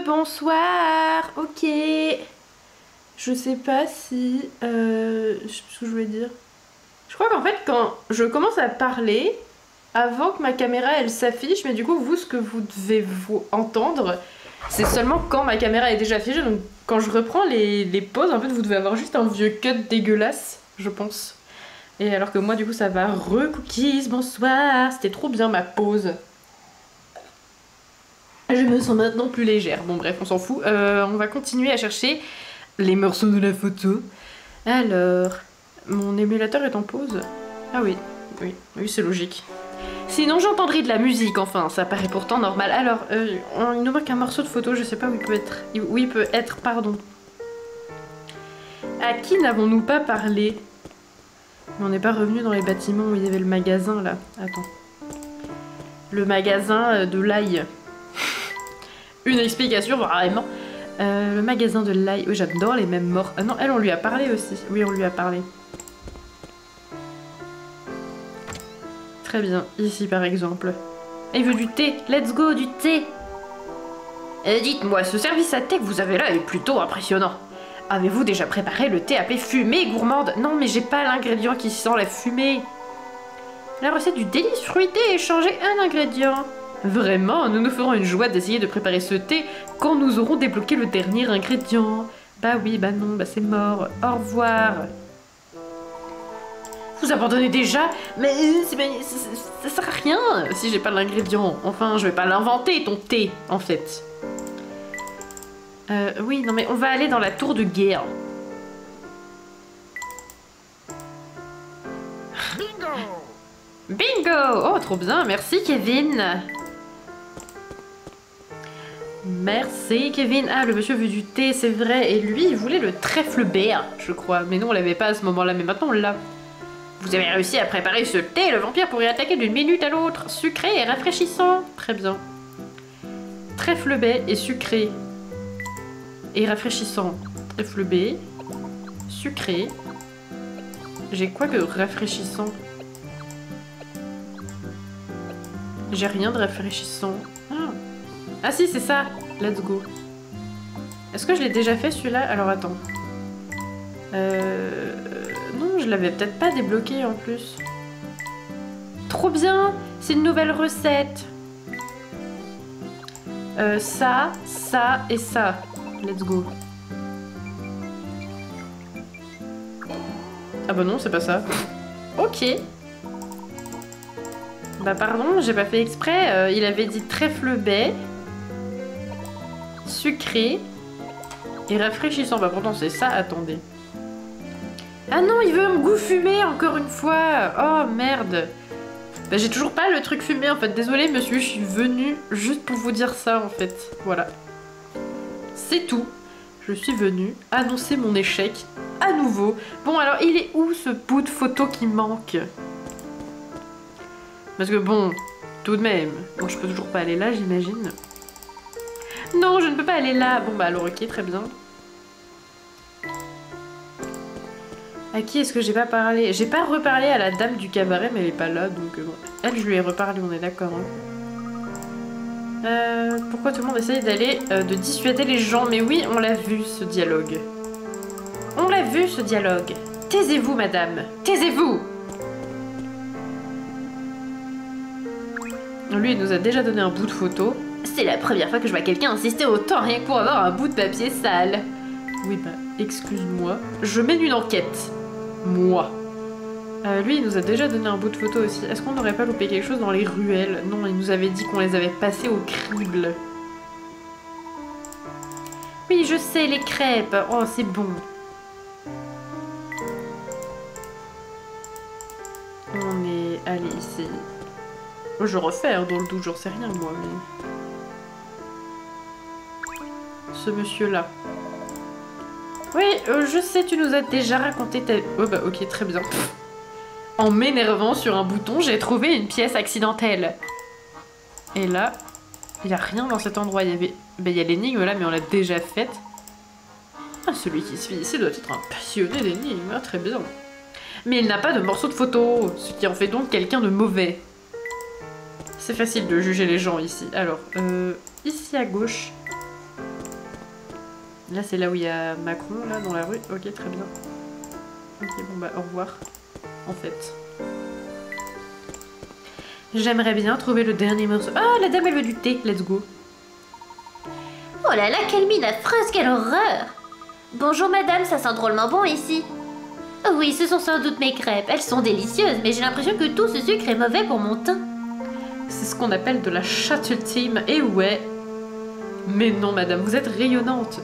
Bonsoir. Ok. Je sais pas si... je sais plus ce que je voulais dire. Je crois qu'en fait, quand je commence à parler, avant que ma caméra elle s'affiche, mais du coup, vous, ce que vous devez vous entendre, c'est seulement quand ma caméra est déjà affichée. Donc, quand je reprends les pauses, en fait, vous devez avoir juste un vieux cut dégueulasse, je pense. Et alors que moi, du coup, ça va. Re-cookies, bonsoir. C'était trop bien ma pause. Je me sens maintenant plus légère. Bon, bref, on s'en fout. On va continuer à chercher les morceaux de la photo. Alors, mon émulateur est en pause. Ah oui, oui, c'est logique. Sinon, j'entendrai de la musique, enfin, ça paraît pourtant normal. Alors, il nous manque un morceau de photo, je sais pas où il peut être. Où il peut être, pardon. À qui n'avons-nous pas parlé? Mais on n'est pas revenu dans les bâtiments où il y avait le magasin, là. Attends. Le magasin de l'ail. Une explication, vraiment. Le magasin de l'ail. Oui, j'adore les mêmes morts. Ah non, elle, on lui a parlé aussi. Oui, on lui a parlé. Très bien. Ici, par exemple. Il veut du thé. Let's go, du thé. Dites-moi, ce service à thé que vous avez là est plutôt impressionnant. Avez-vous déjà préparé le thé appelé fumée gourmande? Non, mais j'ai pas l'ingrédient qui sent la fumée. La recette du délice fruité est changer un ingrédient. Vraiment, nous nous ferons une joie d'essayer de préparer ce thé quand nous aurons débloqué le dernier ingrédient. Bah oui, bah non, bah c'est mort. Au revoir. Vous abandonnez déjà? Mais ça sert à rien si j'ai pas l'ingrédient. Enfin, je vais pas l'inventer, ton thé, en fait. Oui, non mais on va aller dans la tour de guerre. Bingo! Bingo! Oh, trop bien, merci Kevin. Merci Kevin. Ah, le monsieur veut du thé, c'est vrai. Et lui, il voulait le trèfle bear, je crois. Mais non, on l'avait pas à ce moment-là, mais maintenant on l'a. Vous avez réussi à préparer ce thé, le vampire pourrait attaquer d'une minute à l'autre. Sucré et rafraîchissant. Très bien. Trèfle baie et sucré. Et rafraîchissant. Trèfle baie. Sucré. J'ai quoi que rafraîchissant? J'ai rien de rafraîchissant. Ah si, c'est ça. Let's go. Est-ce que je l'ai déjà fait celui-là? Alors attends. Non, je l'avais peut-être pas débloqué en plus. Trop bien! C'est une nouvelle recette. Ça et ça. Let's go. Ah bah non, c'est pas ça. Ok. Bah pardon, j'ai pas fait exprès. Il avait dit trèfle baie, sucré et rafraîchissant. Bah pourtant c'est ça, attendez. Ah non, il veut un goût fumé encore une fois. Oh merde. Bah j'ai toujours pas le truc fumé en fait. Désolée monsieur, je suis venue juste pour vous dire ça en fait. Voilà. C'est tout. Je suis venue annoncer mon échec à nouveau. Bon alors il est où ce bout de photo qui manque? Parce que bon, tout de même. Bon, je peux toujours pas aller là, j'imagine. Non, je ne peux pas aller là. Bon bah alors ok, très bien. À qui est-ce que j'ai pas parlé? J'ai pas reparlé à la dame du cabaret, mais elle est pas là, donc bon. Elle, je lui ai reparlé, on est d'accord. Hein. Pourquoi tout le monde essaye d'aller de dissuader les gens? Mais oui, on l'a vu ce dialogue. On l'a vu ce dialogue. Taisez-vous, madame. Taisez-vous. Lui, il nous a déjà donné un bout de photo. C'est la première fois que je vois quelqu'un insister autant rien que pour avoir un bout de papier sale. Oui, bah, excuse-moi. Je mène une enquête. Moi. Lui, il nous a déjà donné un bout de photo aussi. Est-ce qu'on n'aurait pas loupé quelque chose dans les ruelles? Non, il nous avait dit qu'on les avait passés au crible. Oui, je sais, les crêpes. Oh, c'est bon. On est allé ici. Je refais hein, dans le doute, j'en sais rien moi, mais... Ce monsieur-là. Oui, je sais, tu nous as déjà raconté ta... Oh bah ok, très bien. En m'énervant sur un bouton, j'ai trouvé une pièce accidentelle. Et là, il n'y a rien dans cet endroit. Il y avait... Ben, il y a l'énigme là, mais on l'a déjà faite. Ah, celui qui se fait ici doit être un passionné d'énigmes. Ah, très bien. Mais il n'a pas de morceau de photo, ce qui en fait donc quelqu'un de mauvais. C'est facile de juger les gens ici. Alors, ici à gauche. Là, c'est là où il y a Macron, là, dans la rue. Ok, très bien. Ok, bon bah, au revoir. En fait. J'aimerais bien trouver le dernier morceau. Ah, la dame, elle veut du thé. Let's go. Oh là là, quelle mine affreuse, quelle horreur! Bonjour madame, ça sent drôlement bon ici. Oh oui, ce sont sans doute mes crêpes. Elles sont délicieuses, mais j'ai l'impression que tout ce sucre est mauvais pour mon teint. C'est ce qu'on appelle de la châtetième. Et ouais. Mais non, madame, vous êtes rayonnante.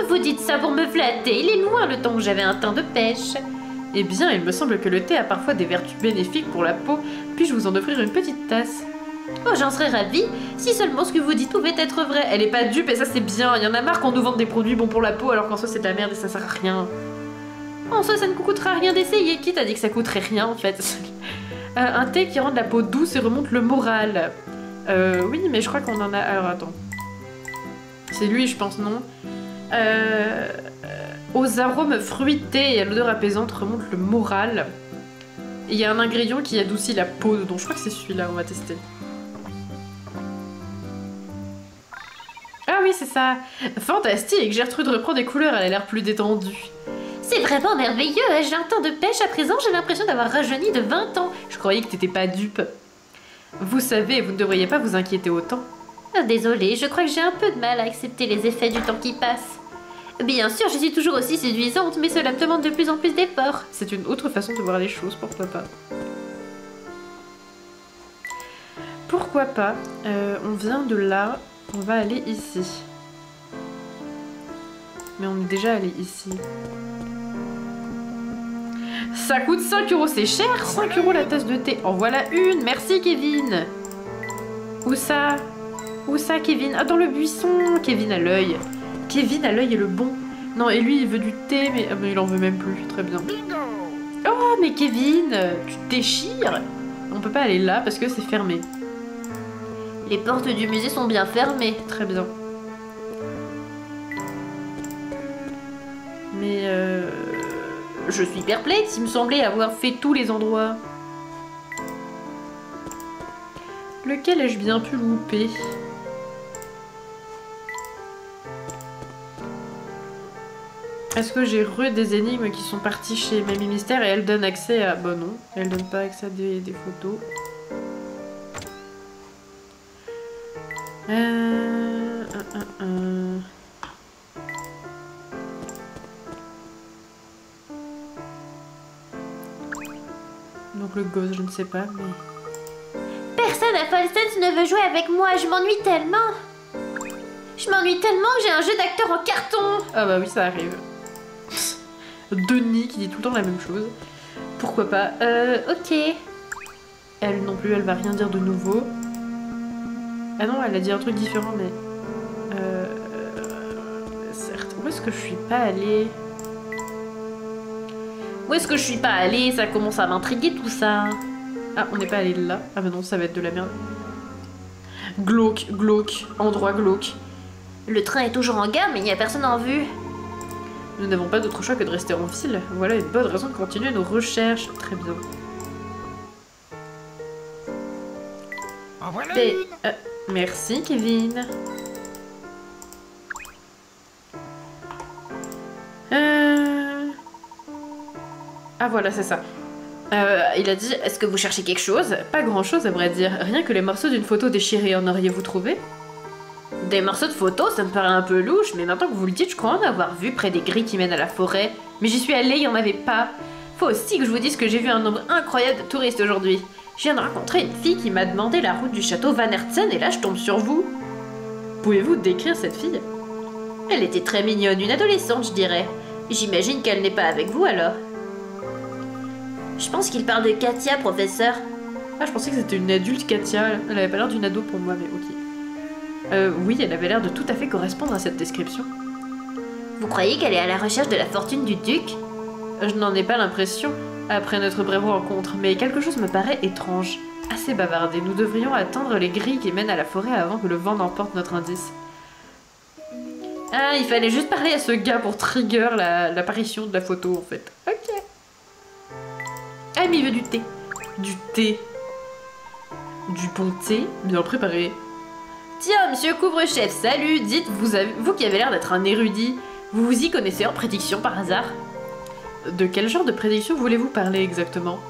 Vous dites ça pour me flatter. Il est loin le temps où j'avais un teint de pêche. Eh bien, il me semble que le thé a parfois des vertus bénéfiques pour la peau. Puis-je vous en offrir une petite tasse? Oh, j'en serais ravie. Si seulement ce que vous dites pouvait être vrai. Elle est pas dupe et ça c'est bien. Il y en a marre qu'on nous vende des produits bons pour la peau alors qu'en soi c'est de la merde et ça sert à rien. En soi ça ne coûtera rien d'essayer. Qui t'a dit que ça coûterait rien en fait? Un thé qui rend la peau douce et remonte le moral. Oui, mais je crois qu'on en a... Alors attends. C'est lui, je pense, non? Aux arômes fruités et à l'odeur apaisante remonte le moral. Et il y a un ingrédient qui adoucit la peau dedans. Je crois que c'est celui-là, on va tester. Ah oui, c'est ça. Fantastique, Gertrude reprend des couleurs, elle a l'air plus détendue. C'est vraiment merveilleux. J'ai un teint de pêche à présent, j'ai l'impression d'avoir rajeuni de 20 ans. Je croyais que t'étais pas dupe. Vous savez, vous ne devriez pas vous inquiéter autant. Oh, désolée, je crois que j'ai un peu de mal à accepter les effets du temps qui passe. Bien sûr, je suis toujours aussi séduisante, mais cela me demande de plus en plus d'efforts. C'est une autre façon de voir les choses, pourquoi pas. Pourquoi pas. On vient de là, on va aller ici. Mais on est déjà allé ici. Ça coûte 5 €, c'est cher, 5 € la tasse de thé. En voilà une, merci Kevin. Où ça? Où ça Kevin? Ah, dans le buisson. Kevin a l'œil. Kevin a l'œil et le bon. Non, et lui il veut du thé, mais, ah, mais il en veut même plus, très bien. Oh, mais Kevin, tu te déchires. On peut pas aller là parce que c'est fermé. Les portes du musée sont bien fermées. Très bien. Mais je suis perplexe, il me semblait avoir fait tous les endroits. Lequel ai-je bien pu louper? Est-ce que j'ai des énigmes qui sont parties chez Mamie Mystère et elle donne accès à... Bah non, elle donne pas accès à des photos. Donc le gosse, je ne sais pas, mais... Personne à Falstens ne veut jouer avec moi, je m'ennuie tellement. Je m'ennuie tellement que j'ai un jeu d'acteur en carton. Ah bah oui, ça arrive. Denis qui dit tout le temps la même chose. Pourquoi pas. Ok. Elle non plus, elle va rien dire de nouveau. Ah non, elle a dit un truc différent, mais... certes. Où est-ce que je suis pas allée? Où est-ce que je suis pas allée? Ça commence à m'intriguer tout ça. Ah, on n'est pas allé là. Ah bah non, ça va être de la merde. Glauque, glauque, endroit glauque. Le train est toujours en gare, mais il n'y a personne en vue. Nous n'avons pas d'autre choix que de rester en file. Voilà une bonne raison de continuer nos recherches. Très bien. En voilà Et, une. merci Kevin. Ah voilà, c'est ça. Il a dit, est-ce que vous cherchez quelque chose? Pas grand chose à vrai dire. Rien que les morceaux d'une photo déchirée. En auriez-vous trouvé? Des morceaux de photos, ça me paraît un peu louche, mais maintenant que vous le dites, je crois en avoir vu près des grilles qui mènent à la forêt. Mais j'y suis allée, il n'y en avait pas. Faut aussi que je vous dise que j'ai vu un nombre incroyable de touristes aujourd'hui. Je viens de rencontrer une fille qui m'a demandé la route du château Van Hertzen et là je tombe sur vous. Pouvez-vous décrire cette fille? Elle était très mignonne, une adolescente je dirais. J'imagine qu'elle n'est pas avec vous alors. Je pense qu'il parle de Katia, professeur. Ah, je pensais que c'était une adulte Katia. Elle avait pas l'air d'une ado pour moi, mais ok. Oui, elle avait l'air de tout à fait correspondre à cette description. Vous croyez qu'elle est à la recherche de la fortune du duc? Je n'en ai pas l'impression, après notre brève rencontre, mais quelque chose me paraît étrange. Assez bavardé, nous devrions atteindre les grilles qui mènent à la forêt avant que le vent n'emporte notre indice. Ah, il fallait juste parler à ce gars pour trigger l'apparition de la photo, en fait. Ok. Ah, mais il veut du thé. Du thé. Du bon thé, bien préparé. Tiens, monsieur couvre-chef, salut. Dites, vous qui avez l'air d'être un érudit, vous vous y connaissez en prédiction par hasard? De quel genre de prédiction voulez-vous parler exactement?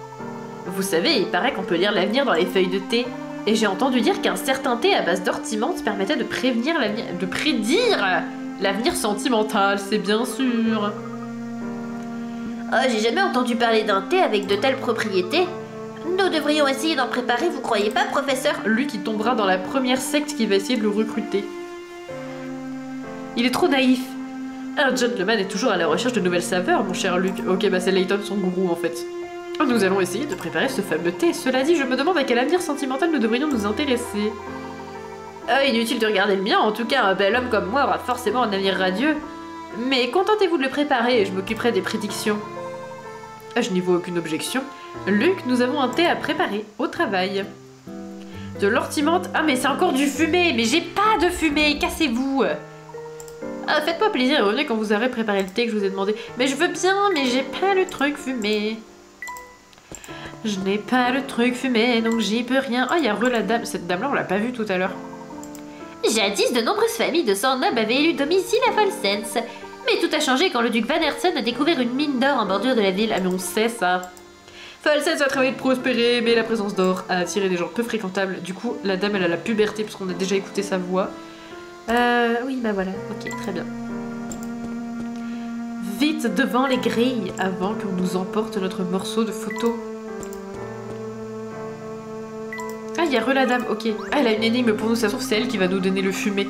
Vous savez, il paraît qu'on peut lire l'avenir dans les feuilles de thé. Et j'ai entendu dire qu'un certain thé à base d'ortimante permettait de prédire l'avenir sentimental, c'est bien sûr. Oh, j'ai jamais entendu parler d'un thé avec de telles propriétés. Nous devrions essayer d'en préparer, vous croyez pas, professeur? Lui qui tombera dans la première secte qui va essayer de le recruter. Il est trop naïf. Un gentleman est toujours à la recherche de nouvelles saveurs, mon cher Luc. Ok, bah c'est Layton son gourou en fait. Nous allons essayer de préparer ce fameux thé. Cela dit, je me demande à quel avenir sentimental nous devrions nous intéresser. Inutile de regarder le mien, en tout cas un bel homme comme moi aura forcément un avenir radieux. Mais contentez-vous de le préparer et je m'occuperai des prédictions. Je n'y vois aucune objection. Luc, nous avons un thé à préparer, au travail. De l'ortimante. Ah mais c'est encore du fumé, mais j'ai pas de fumée, cassez-vous. Ah, faites-moi plaisir et revenez quand vous aurez préparé le thé que je vous ai demandé. Mais je veux bien, mais j'ai pas le truc fumé. Je n'ai pas le truc fumé, donc j'y peux rien. Oh, il y a la dame. Cette dame-là, on l'a pas vue tout à l'heure. Jadis, de nombreuses familles de sang noble avaient élu domicile à Volsens. Mais tout a changé quand le duc Van Hersen a découvert une mine d'or en bordure de la ville. Ah, mais on sait ça. Volsens a travaillé de prospérer, mais la présence d'or a attiré des gens peu fréquentables. Du coup, la dame, elle a la puberté, parce qu'on a déjà écouté sa voix. Oui, bah voilà. Ok, très bien. Vite devant les grilles, avant qu'on nous emporte notre morceau de photo. Ah, il y a la dame, ok. Ah, elle a une énigme pour nous, ça se trouve, c'est elle qui va nous donner le fumé.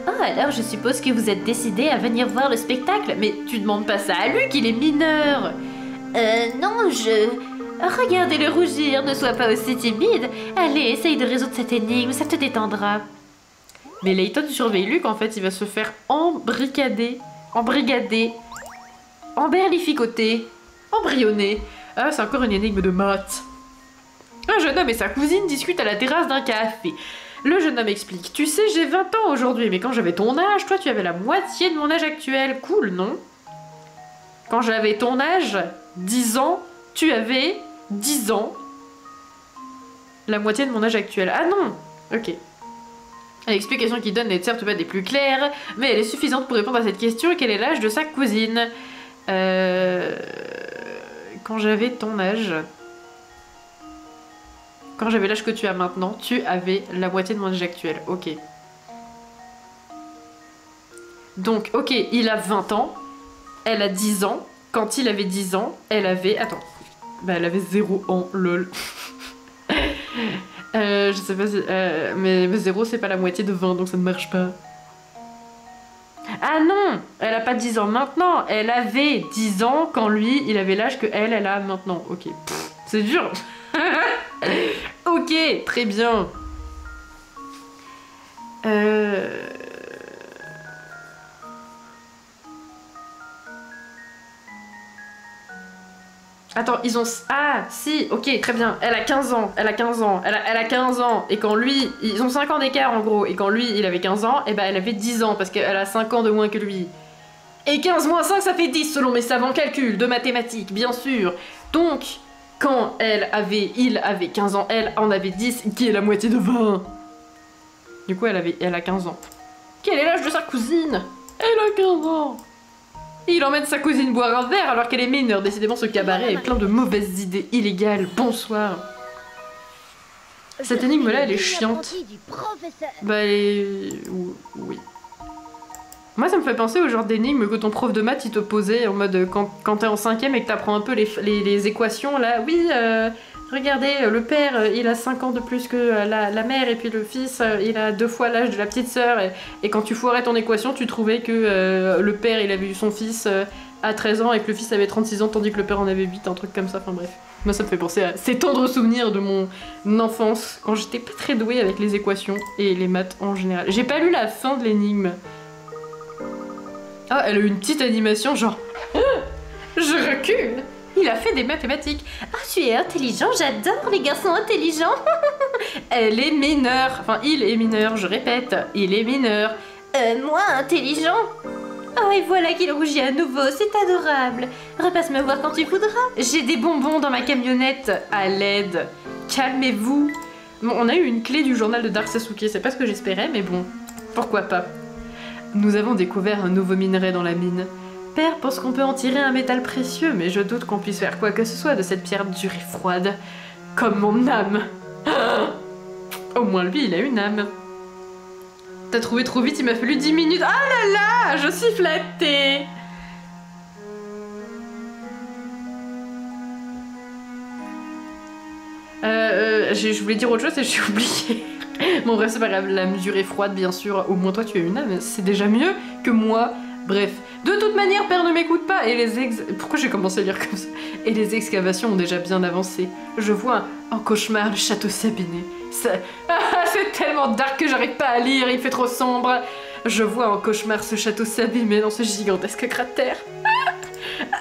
Oh, alors je suppose que vous êtes décidé à venir voir le spectacle. Mais tu demandes pas ça à Luc, il est mineur. Non, Regardez-le rougir, ne sois pas aussi timide. Allez, essaye de résoudre cette énigme, ça te détendra. Mais Layton surveille Luc, en fait, il va se faire embrigader, emberlificoter, embryonner. Ah, c'est encore une énigme de maths. Un jeune homme et sa cousine discutent à la terrasse d'un café. Le jeune homme explique. Tu sais, j'ai 20 ans aujourd'hui, mais quand j'avais ton âge, toi tu avais la moitié de mon âge actuel. Cool, non? Quand j'avais ton âge, 10 ans, tu avais 10 ans. La moitié de mon âge actuel. Ah non! Ok. L'explication qu'il donne n'est certes pas des plus claires, mais elle est suffisante pour répondre à cette question. Quel est l'âge de sa cousine? Quand j'avais ton âge... Quand j'avais l'âge que tu as maintenant, tu avais la moitié de mon âge actuel. Ok. Donc, ok, il a 20 ans, elle a 10 ans. Quand il avait 10 ans, elle avait... Attends. Bah, elle avait 0 ans, lol. Je sais pas si... mais 0, c'est pas la moitié de 20, donc ça ne marche pas. Ah non! Elle a pas 10 ans maintenant. Elle avait 10 ans quand lui, il avait l'âge que elle a maintenant. Ok. C'est dur. Ok, très bien. Attends, ils ont... Ah, si, ok, très bien. Elle a 15 ans, elle a 15 ans, elle a 15 ans. Et quand lui... Ils ont 5 ans d'écart, en gros. Et quand lui, il avait 15 ans, et ben elle avait 10 ans, parce qu'elle a 5 ans de moins que lui. Et 15 moins 5, ça fait 10, selon mes savants calculs de mathématiques, bien sûr. Donc... Quand il avait 15 ans, elle en avait 10, qui est la moitié de 20. Du coup, elle a 15 ans. Quel est l'âge de sa cousine? Elle a 15 ans. Il emmène sa cousine boire un verre alors qu'elle est mineure. Décidément, ce cabaret est plein de mauvaises idées illégales. Bonsoir. Cette énigme-là, elle est chiante. Bah, elle est... Oui. Moi, ça me fait penser au genre d'énigme que ton prof de maths il te posait en mode quand t'es en 5ème et que t'apprends un peu les équations là. Oui, regardez, le père il a 5 ans de plus que la mère et puis le fils il a 2 fois l'âge de la petite sœur. Et quand tu foirais ton équation, tu trouvais que le père il avait eu son fils à 13 ans et que le fils avait 36 ans tandis que le père en avait 8, un truc comme ça. Enfin bref. Moi, ça me fait penser à ces tendres souvenirs de mon enfance quand j'étais pas très douée avec les équations et les maths en général. J'ai pas lu la fin de l'énigme. Ah, elle a eu une petite animation genre... Je recule. Il a fait des mathématiques. Ah, tu es intelligent, j'adore les garçons intelligents. Elle est mineure. Enfin, il est mineur, je répète. Il est mineur. Moi, intelligent. Oh, et voilà qu'il rougit à nouveau, c'est adorable. Repasse me voir quand tu voudras. J'ai des bonbons dans ma camionnette. À l'aide. Calmez-vous. Bon, on a eu une clé du journal de Dark Sasuke, c'est pas ce que j'espérais, mais bon, pourquoi pas. Nous avons découvert un nouveau minerai dans la mine. Père pense qu'on peut en tirer un métal précieux, mais je doute qu'on puisse faire quoi que ce soit de cette pierre dure et froide. Comme mon âme. Au moins lui, il a une âme. T'as trouvé trop vite, il m'a fallu 10 minutes. Ah là là, je suis flattée. Je voulais dire autre chose et j'ai oublié. Bon bref, c'est pas grave, la mesure est froide bien sûr. Au moins toi tu as une âme, c'est déjà mieux que moi. Bref, de toute manière, père ne m'écoute pas et Pourquoi j'ai commencé à lire comme ça? Et les excavations ont déjà bien avancé. Je vois en cauchemar le château Sabiné. C'est tellement dark que j'arrive pas à lire, il fait trop sombre. Je vois en cauchemar ce château s'abîmer dans ce gigantesque cratère.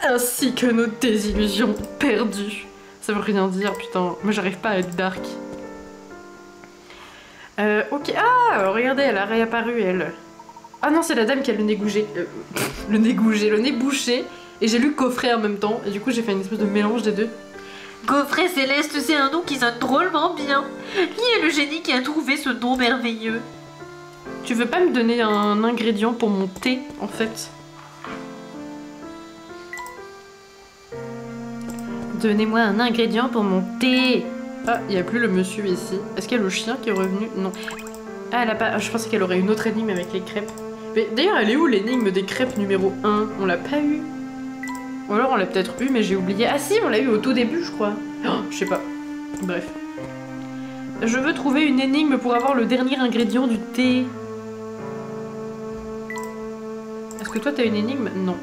Ainsi que nos désillusions perdues. Ça veut rien dire, putain. Moi j'arrive pas à être dark. Ok. Ah, regardez, elle a réapparu, elle. Ah non, c'est la dame qui a le nez gougé. Le nez gougé, le nez bouché. Et j'ai lu coffret en même temps. Et du coup, j'ai fait une espèce de mélange des deux. Gaufret Céleste, c'est un nom qui sonne drôlement bien. Qui est le génie qui a trouvé ce nom merveilleux? Tu veux pas me donner un ingrédient pour mon thé, en fait? Donnez-moi un ingrédient pour mon thé. Ah, il n'y a plus le monsieur ici. Est-ce qu'il y a le chien qui est revenu? Non. Ah, elle a pas... Je pensais qu'elle aurait une autre énigme avec les crêpes. Mais d'ailleurs, elle est où l'énigme des crêpes numéro 1? On l'a pas eu. Ou alors on l'a peut-être eu, mais j'ai oublié. Ah si, on l'a eu au tout début, je crois. Oh, je sais pas. Bref. Je veux trouver une énigme pour avoir le dernier ingrédient du thé. Est-ce que toi, t'as une énigme? Non.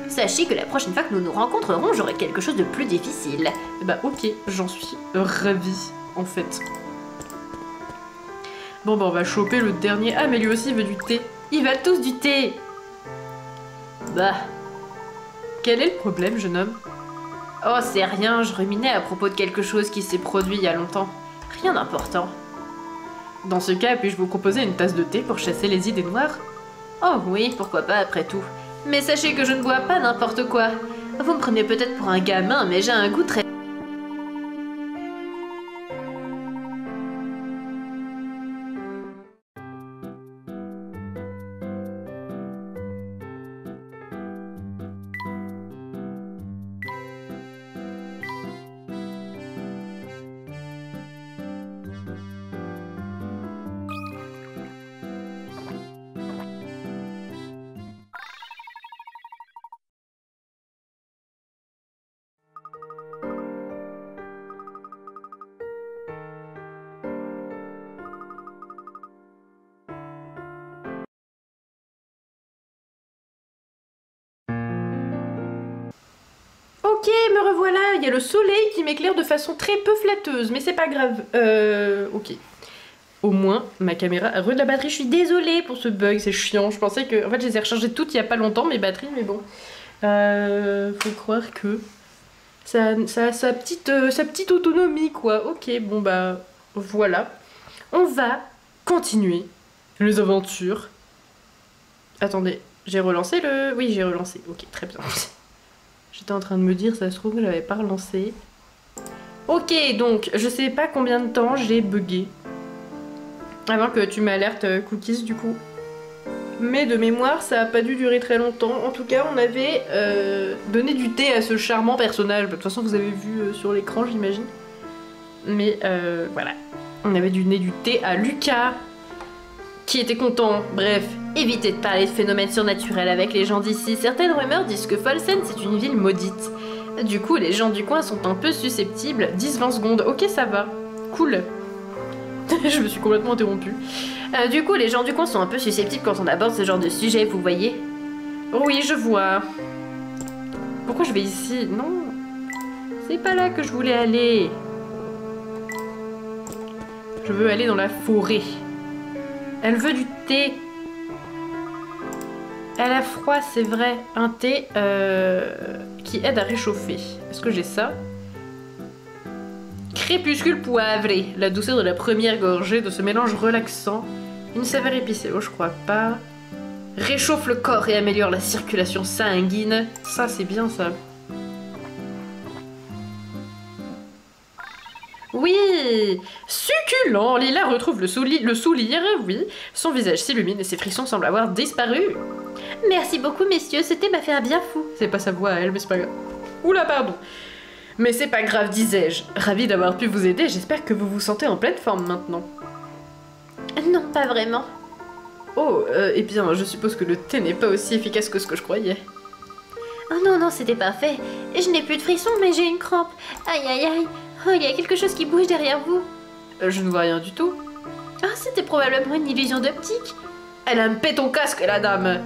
Sachez que la prochaine fois que nous nous rencontrerons, j'aurai quelque chose de plus difficile. Bah ok, j'en suis ravie, en fait. Bon bah on va choper le dernier. Ah mais lui aussi il veut du thé. Ils veulent tous du thé. Bah. Quel est le problème, jeune homme? Oh, c'est rien, je ruminais à propos de quelque chose qui s'est produit il y a longtemps. Rien d'important. Dans ce cas, puis-je vous proposer une tasse de thé pour chasser les idées noires? Oh oui, pourquoi pas après tout. Mais sachez que je ne bois pas n'importe quoi. Vous me prenez peut-être pour un gamin, mais j'ai un goût très... Ok, me revoilà, il y a le soleil qui m'éclaire de façon très peu flatteuse, mais c'est pas grave. Ok. Au moins, ma caméra a de la batterie, je suis désolée pour ce bug, c'est chiant. Je pensais que... En fait, je les ai rechargées toutes il y a pas longtemps, mes batteries, mais bon. Faut croire que... Ça a sa petite autonomie, quoi. Ok, bon bah... Voilà. On va continuer les aventures. Attendez, j'ai relancé le... Oui, j'ai relancé. Ok, très bien. J'étais en train de me dire, ça se trouve, je l'avais pas relancé. Ok, donc, je sais pas combien de temps j'ai bugué. Avant que tu m'alertes cookies, du coup. Mais de mémoire, ça a pas dû durer très longtemps. En tout cas, on avait donné du thé à ce charmant personnage. De toute façon, vous avez vu sur l'écran, j'imagine. Mais voilà. On avait donné du thé à Lucas, qui était content. Bref. Évitez de parler de phénomènes surnaturels avec les gens d'ici. Certaines rumeurs disent que Folsen, c'est une ville maudite. Du coup, les gens du coin sont un peu susceptibles. 10-20 secondes. Ok, ça va. Cool. Je me suis complètement interrompue. Du coup, les gens du coin sont un peu susceptibles quand on aborde ce genre de sujet, vous voyez? Oui, je vois. Pourquoi je vais ici? Non. C'est pas là que je voulais aller. Je veux aller dans la forêt. Elle veut du thé. Elle a froid, c'est vrai. Un thé qui aide à réchauffer. Est-ce que j'ai ça? Crépuscule poivré. La douceur de la première gorgée de ce mélange relaxant. Une saveur épicée. Oh, je crois pas. Réchauffe le corps et améliore la circulation sanguine. Ça, c'est bien, ça. Oui, Ouais. Succulent. Lila retrouve le sourire, oui. Son visage s'illumine et ses frissons semblent avoir disparu. Merci beaucoup, messieurs, c'était m'a fait un bien fou. C'est pas sa voix à elle, mais c'est pas grave. Oula, pardon. Mais c'est pas grave, disais-je. Ravi d'avoir pu vous aider, j'espère que vous vous sentez en pleine forme maintenant. Non, pas vraiment. Oh, eh bien, je suppose que le thé n'est pas aussi efficace que ce que je croyais. Oh non, non, c'était parfait. Je n'ai plus de frissons, mais j'ai une crampe. Aïe, aïe, aïe. Oh, il y a quelque chose qui bouge derrière vous. Je ne vois rien du tout. Ah, c'était probablement une illusion d'optique. Elle a me ton casque, la dame.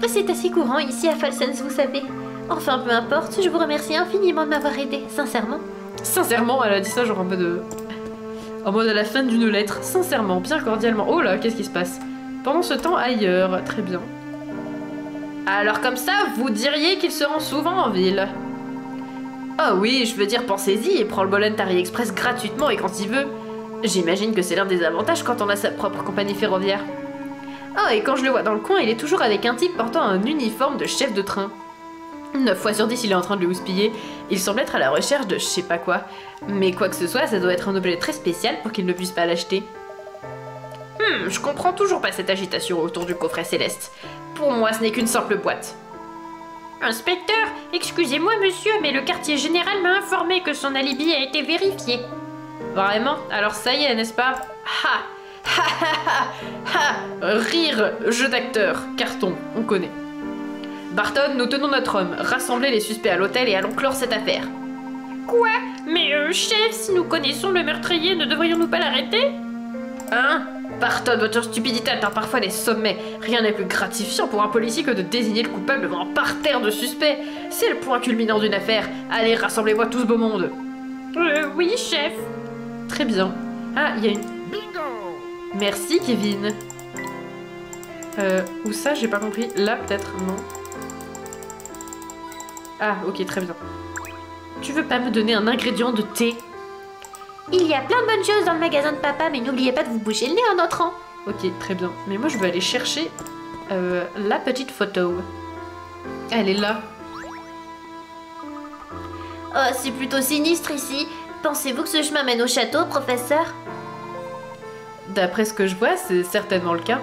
C'est assez courant ici à Falsens, vous savez. Enfin, peu importe, je vous remercie infiniment de m'avoir aidé, sincèrement. Sincèrement, elle a dit ça genre un peu de... En mode à la fin d'une lettre, sincèrement, bien cordialement. Oh là, qu'est-ce qui se passe? Pendant ce temps, ailleurs, très bien. Alors comme ça, vous diriez qu'il se rend souvent en ville? Oh oui, je veux dire, pensez-y et prend le Bolentary Express gratuitement et quand il veut. J'imagine que c'est l'un des avantages quand on a sa propre compagnie ferroviaire. Oh, et quand je le vois dans le coin, il est toujours avec un type portant un uniforme de chef de train. 9 fois sur 10, il est en train de le houspiller. Il semble être à la recherche de je sais pas quoi. Mais quoi que ce soit, ça doit être un objet très spécial pour qu'il ne puisse pas l'acheter. Je comprends toujours pas cette agitation autour du coffret céleste. Pour moi, ce n'est qu'une simple boîte. Inspecteur, excusez-moi monsieur, mais le quartier général m'a informé que son alibi a été vérifié. Vraiment? Alors ça y est, n'est-ce pas? Ha! Ha ha ha! Ha! Rire, jeu d'acteur, carton, on connaît. Barton, nous tenons notre homme. Rassemblez les suspects à l'hôtel et allons clore cette affaire. Quoi? Mais chef, si nous connaissons le meurtrier, ne devrions-nous pas l'arrêter? Hein? Barton, votre stupidité atteint parfois les sommets. Rien n'est plus gratifiant pour un policier que de désigner le coupable devant un parterre de suspects. C'est le point culminant d'une affaire. Allez, rassemblez-moi tout ce beau monde. Oui, chef. Très bien. Ah, il y a une... Bingo! Merci, Kevin. Où ça? J'ai pas compris. Là, peut-être? Non. Ah, ok, très bien. Tu veux pas me donner un ingrédient de thé? Il y a plein de bonnes choses dans le magasin de papa, mais n'oubliez pas de vous boucher le nez en entrant. Ok, très bien. Mais moi, je vais aller chercher la petite photo. Elle est là. Oh, c'est plutôt sinistre ici. Pensez-vous que ce chemin mène au château, professeur? D'après ce que je vois, c'est certainement le cas.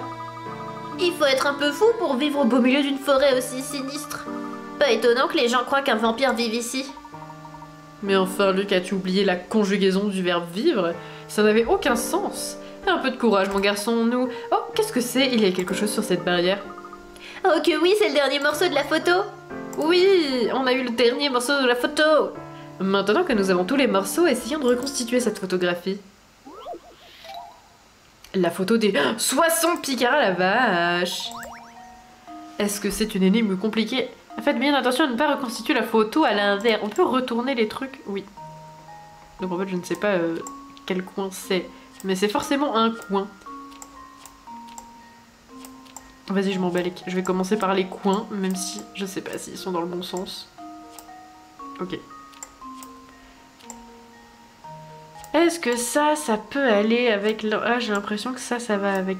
Il faut être un peu fou pour vivre au beau milieu d'une forêt aussi sinistre. Pas étonnant que les gens croient qu'un vampire vive ici. Mais enfin, Luc, as-tu oublié la conjugaison du verbe vivre? Ça n'avait aucun sens. Un peu de courage, mon garçon, nous... Oh, qu'est-ce que c'est? Il y a quelque chose sur cette barrière. Oh que oui, c'est le dernier morceau de la photo. Oui, on a eu le dernier morceau de la photo. Maintenant que nous avons tous les morceaux, essayons de reconstituer cette photographie. La photo des 60 picards à la vache. Est-ce que c'est une énigme compliquée? Faites bien attention à ne pas reconstituer la photo à l'envers. On peut retourner les trucs? Oui. Donc en fait, je ne sais pas quel coin c'est. Mais c'est forcément un coin. Vas-y, je m'emballec. Je vais commencer par les coins, même si je sais pas s'ils sont dans le bon sens. Ok. Est-ce que ça peut aller avec... Le... Ah, j'ai l'impression que ça va avec...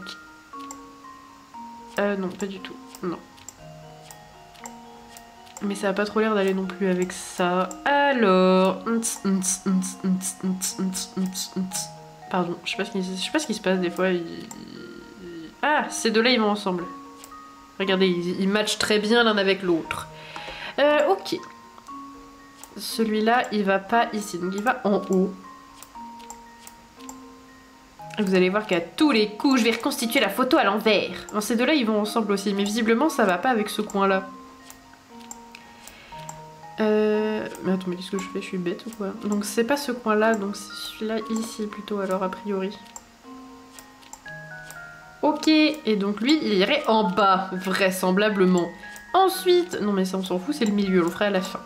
Non, pas du tout. Non. Mais ça a pas trop l'air d'aller non plus avec ça. Alors... Pardon, je sais pas ce qui se passe des fois. Ah, ces deux-là, ils vont ensemble. Regardez, ils matchent très bien l'un avec l'autre. Ok. Celui-là, il va pas ici, donc il va en haut. Vous allez voir qu'à tous les coups, je vais reconstituer la photo à l'envers. Ces deux-là, ils vont ensemble aussi, mais visiblement, ça va pas avec ce coin-là. Mais attends, mais qu'est-ce que je fais? Je suis bête ou quoi? Donc c'est pas ce coin-là, donc c'est celui-là ici plutôt, alors a priori. Ok, et donc lui, il irait en bas, vraisemblablement. Ensuite, non mais ça on s'en fout, c'est le milieu, on le fera à la fin.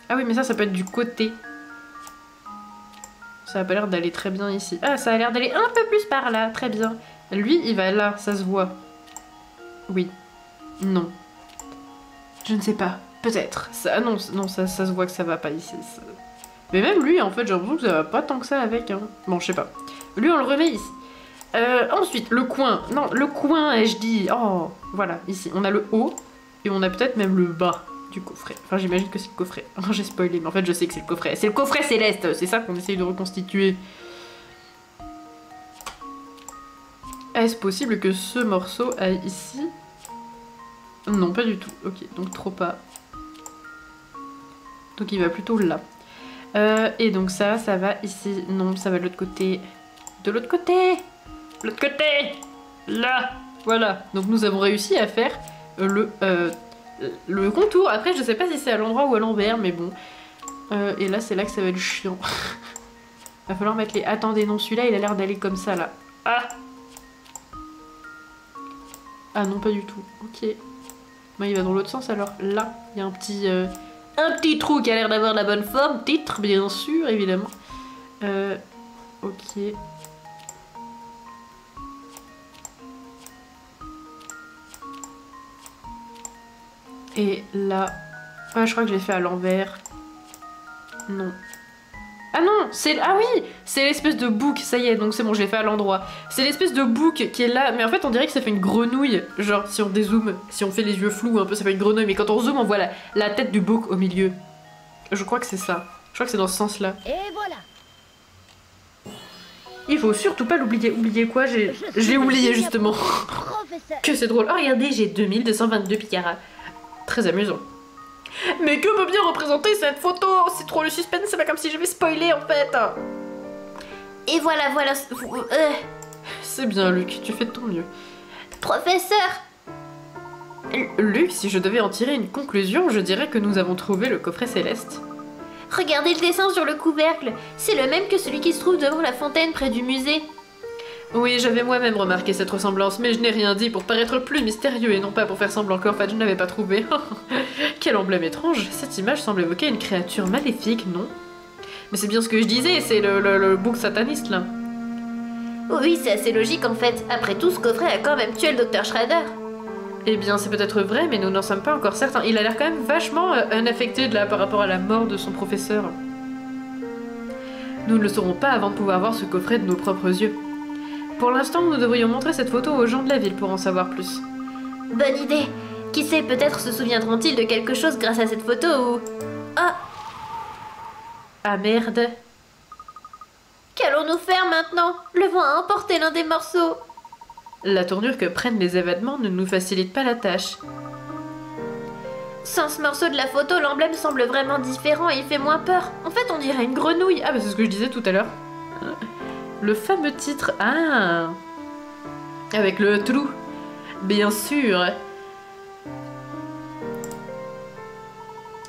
Ah oui, mais ça peut être du côté. Ça a pas l'air d'aller très bien ici. Ah, ça a l'air d'aller un peu plus par là, très bien. Lui, il va là, ça se voit. Oui. Non. Je ne sais pas. Peut-être. Ça, non, ça se voit que ça va pas ici. Ça... Mais même lui, en fait, j'ai l'impression que ça va pas tant que ça avec. Hein. Bon, je sais pas. Lui, on le remet ici. Ensuite, le coin. Non, le coin, je dis... Oh, voilà, ici. On a le haut et on a peut-être même le bas du coffret. Enfin, j'imagine que c'est le coffret. J'ai spoilé, mais en fait, je sais que c'est le coffret. C'est le coffret céleste, c'est ça qu'on essaye de reconstituer. Est-ce possible que ce morceau aille ici? Non, pas du tout. Ok, donc trop pas. Donc il va plutôt là. Et donc ça va ici. Non, ça va de l'autre côté. De l'autre côté! De l'autre côté! Là! Voilà. Donc nous avons réussi à faire le contour. Après, je sais pas si c'est à l'endroit ou à l'envers, mais bon. Et là, c'est là que ça va être chiant. Va falloir mettre les... Attendez, non, celui-là, il a l'air d'aller comme ça, là. Ah! Ah non, pas du tout. Ok. Bah, il va dans l'autre sens, alors. Là, il y a un petit trou qui a l'air d'avoir la bonne forme. Titre, bien sûr, évidemment. Ok. Et là... Ah, je crois que je l'ai fait à l'envers. Non. Ah non, c'est... Ah oui, c'est l'espèce de bouc, ça y est, donc c'est bon, je l'ai fait à l'endroit. C'est l'espèce de bouc qui est là, mais en fait on dirait que ça fait une grenouille. Genre, si on dézoome, si on fait les yeux flous un peu, ça fait une grenouille, mais quand on zoome, on voit la tête du bouc au milieu. Je crois que c'est ça. Je crois que c'est dans ce sens-là. Et voilà. Il faut surtout pas l'oublier. Oublier quoi? J'ai oublié, justement. Professeur. Que c'est drôle. Oh, regardez, j'ai 2222 picaras. Très amusant. Mais que peut bien représenter cette photo? C'est trop le suspense, c'est pas comme si j'avais spoilé en fait. Et voilà. C'est bien, Luc, tu fais de ton mieux. Professeur! Luc, si je devais en tirer une conclusion, je dirais que nous avons trouvé le coffret céleste. Regardez le dessin sur le couvercle. C'est le même que celui qui se trouve devant la fontaine près du musée. Oui, j'avais moi-même remarqué cette ressemblance, mais je n'ai rien dit pour paraître plus mystérieux et non pas pour faire semblant qu'en fait je n'avais pas trouvé. Quel emblème étrange. Cette image semble évoquer une créature maléfique, non? Mais c'est bien ce que je disais, c'est le bouc sataniste là. Oui, c'est assez logique en fait. Après tout, ce coffret a quand même tué le docteur Schrader. Eh bien, c'est peut-être vrai, mais nous n'en sommes pas encore certains. Il a l'air quand même vachement unaffecté de là par rapport à la mort de son professeur. Nous ne le saurons pas avant de pouvoir voir ce coffret de nos propres yeux. Pour l'instant, nous devrions montrer cette photo aux gens de la ville pour en savoir plus. Bonne idée. Qui sait, peut-être se souviendront-ils de quelque chose grâce à cette photo ou... Ah! Ah merde. Qu'allons-nous faire maintenant? Le vent a emporté l'un des morceaux. La tournure que prennent les événements ne nous facilite pas la tâche. Sans ce morceau de la photo, l'emblème semble vraiment différent et il fait moins peur. En fait, on dirait une grenouille. Ah bah c'est ce que je disais tout à l'heure. Le fameux titre... Ah! Avec le trou. Bien sûr.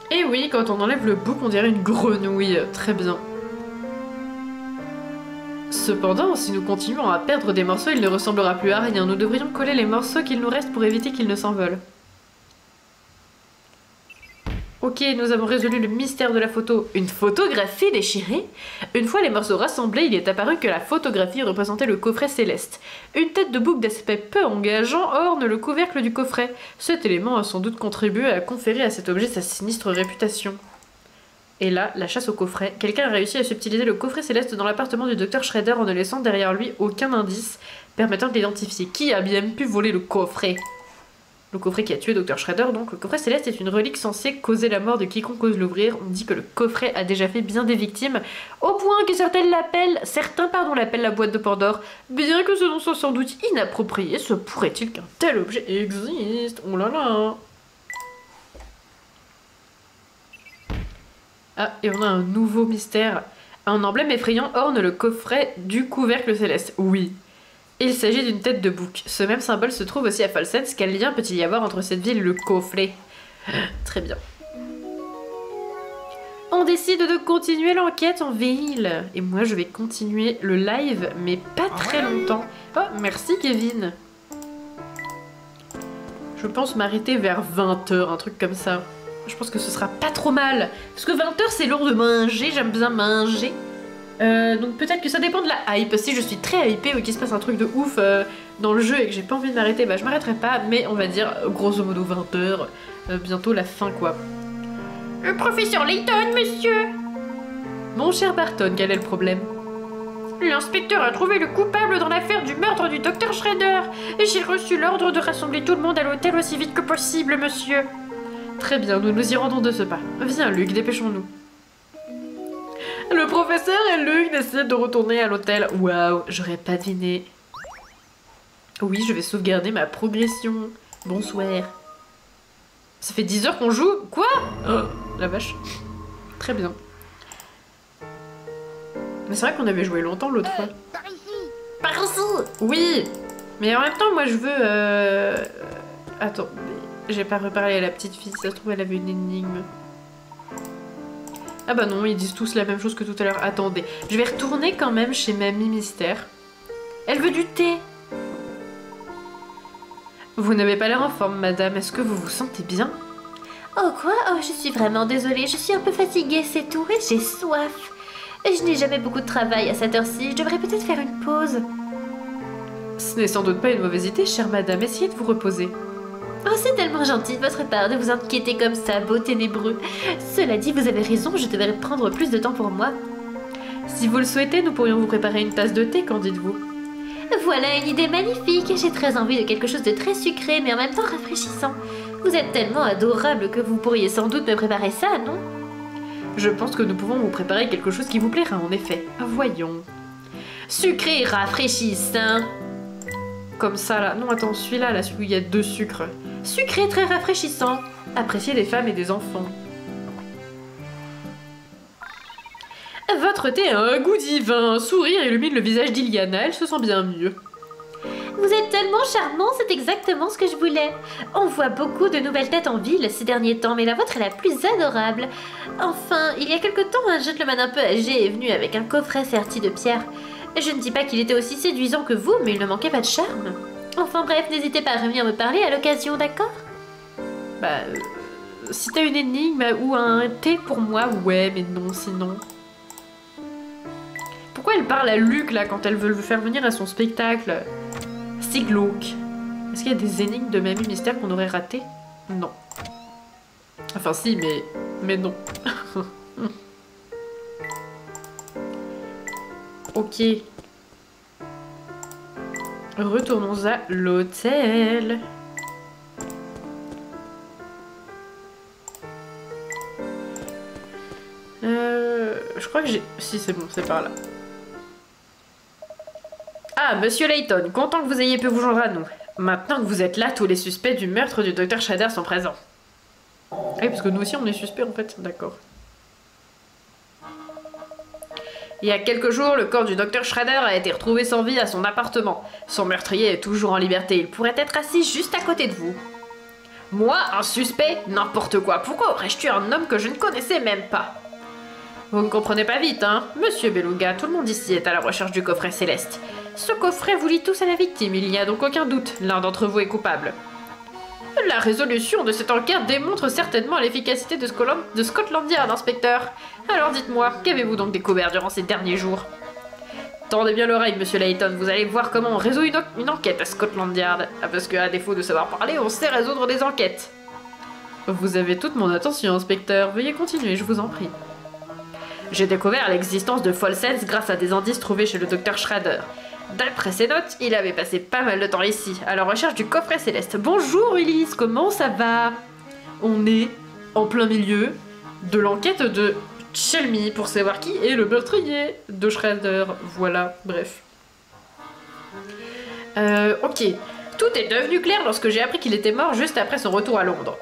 Et oui, quand on enlève le bouc, on dirait une grenouille. Très bien. Cependant, si nous continuons à perdre des morceaux, il ne ressemblera plus à rien. Nous devrions coller les morceaux qu'il nous reste pour éviter qu'ils ne s'envolent. Ok, nous avons résolu le mystère de la photo. Une photographie déchirée? Une fois les morceaux rassemblés, il est apparu que la photographie représentait le coffret céleste. Une tête de bouc d'aspect peu engageant orne le couvercle du coffret. Cet élément a sans doute contribué à conférer à cet objet sa sinistre réputation. Et là, la chasse au coffret. Quelqu'un a réussi à subtiliser le coffret céleste dans l'appartement du docteur Schrader en ne laissant derrière lui aucun indice permettant de l'identifier. Qui a bien pu voler le coffret? Le coffret qui a tué Dr Schrader, donc le coffret céleste est une relique censée causer la mort de quiconque ose l'ouvrir. On dit que le coffret a déjà fait bien des victimes, au point que certains l'appellent la boîte de Pandore. Bien que ce nom soit sans doute inapproprié, se pourrait-il qu'un tel objet existe? Oh là là! Ah, et on a un nouveau mystère. Un emblème effrayant orne le coffret du couvercle céleste. Oui. Il s'agit d'une tête de bouc. Ce même symbole se trouve aussi à Falsens. Quel lien peut-il y avoir entre cette ville et le coffret? Très bien. On décide de continuer l'enquête en ville. Et moi, je vais continuer le live, mais pas très longtemps. Oh, merci Kevin. Je pense m'arrêter vers 20h, un truc comme ça. Je pense que ce sera pas trop mal. Parce que 20h, c'est l'heure de manger. J'aime bien manger. Donc peut-être que ça dépend de la hype. Si je suis très hypée ou qu'il se passe un truc de ouf dans le jeu et que j'ai pas envie de m'arrêter, bah je m'arrêterai pas, mais on va dire grosso modo 20h, bientôt la fin quoi. Professeur Layton, monsieur! Mon cher Barton, quel est le problème? L'inspecteur a trouvé le coupable dans l'affaire du meurtre du docteur Schrader et j'ai reçu l'ordre de rassembler tout le monde à l'hôtel aussi vite que possible, monsieur. Très bien, nous nous y rendons de ce pas. Viens, Luc, dépêchons-nous. Le professeur et Luc décident de retourner à l'hôtel. Waouh, j'aurais pas deviné. Oui, je vais sauvegarder ma progression. Bonsoir. Ça fait 10 heures qu'on joue. Quoi? Oh, la vache. Très bien. Mais c'est vrai qu'on avait joué longtemps l'autre fois. Par ici. Par ici. Oui, mais en même temps, moi je veux... Attends, j'ai pas reparlé à la petite fille, ça se trouve elle avait une énigme. Ah bah non, ils disent tous la même chose que tout à l'heure. Attendez, je vais retourner quand même chez Mamie Mystère. Elle veut du thé. Vous n'avez pas l'air en forme, madame. Est-ce que vous vous sentez bien? Oh quoi? Oh, je suis vraiment désolée, je suis un peu fatiguée, c'est tout, et j'ai soif. Et je n'ai jamais beaucoup de travail à cette heure-ci, je devrais peut-être faire une pause. Ce n'est sans doute pas une mauvaise idée, chère madame. Essayez de vous reposer. Oh, c'est tellement gentil de votre part de vous inquiéter comme ça, beau ténébreux. Cela dit, vous avez raison, je devrais prendre plus de temps pour moi. Si vous le souhaitez, nous pourrions vous préparer une tasse de thé, qu'en dites-vous? Voilà une idée magnifique, j'ai très envie de quelque chose de très sucré, mais en même temps rafraîchissant. Vous êtes tellement adorable que vous pourriez sans doute me préparer ça, non? Je pense que nous pouvons vous préparer quelque chose qui vous plaira, en effet. Voyons. Sucré et rafraîchissant. Comme ça, là. Non, attends, celui-là, là, celui où il y a 2 sucres. Sucré très rafraîchissant. Apprécié des femmes et des enfants. Votre thé a un goût divin. Un sourire illumine le visage d'Iliana, elle se sent bien mieux. Vous êtes tellement charmant, c'est exactement ce que je voulais. On voit beaucoup de nouvelles têtes en ville ces derniers temps, mais la vôtre est la plus adorable. Enfin, il y a quelque temps, un gentleman un peu âgé est venu avec un coffret serti de pierre. Je ne dis pas qu'il était aussi séduisant que vous, mais il ne manquait pas de charme. Enfin bref, n'hésitez pas à revenir me parler à l'occasion, d'accord? Bah, si t'as une énigme ou un thé pour moi, ouais, mais non, sinon... Pourquoi elle parle à Luc, là, quand elle veut le faire venir à son spectacle? C'est glauque. Est-ce qu'il y a des énigmes de Mamie Mystère qu'on aurait ratées? Non. Enfin si, mais non. Ok. Retournons à l'hôtel. Je crois que j'ai... Si, c'est bon, c'est par là. Ah, monsieur Layton, content que vous ayez pu vous joindre à nous. Maintenant que vous êtes là, tous les suspects du meurtre du docteur Shredder sont présents. Oui, parce que nous aussi on est suspects en fait, d'accord. Il y a quelques jours, le corps du docteur Shredder a été retrouvé sans vie à son appartement. Son meurtrier est toujours en liberté, il pourrait être assis juste à côté de vous. Moi, un suspect? N'importe quoi, pourquoi aurais-je tué un homme que je ne connaissais même pas? Vous ne comprenez pas vite, hein? Monsieur Beluga, tout le monde ici est à la recherche du coffret céleste. Ce coffret vous lie tous à la victime, il n'y a donc aucun doute, l'un d'entre vous est coupable. La résolution de cette enquête démontre certainement l'efficacité de Scotland Yard, inspecteur. Alors dites-moi, qu'avez-vous donc découvert durant ces derniers jours? Tendez bien l'oreille, monsieur Layton, vous allez voir comment on résout une enquête à Scotland Yard. Ah, parce qu'à défaut de savoir parler, on sait résoudre des enquêtes. Vous avez toute mon attention, inspecteur. Veuillez continuer, je vous en prie. J'ai découvert l'existence de Folsense grâce à des indices trouvés chez le docteur Shredder. D'après ses notes, il avait passé pas mal de temps ici, à la recherche du coffret céleste. Bonjour Ulysse, comment ça va? On est en plein milieu de l'enquête de Chelmy pour savoir qui est le meurtrier de Shredder. Voilà, bref. Ok. Tout est devenu clair lorsque j'ai appris qu'il était mort juste après son retour à Londres.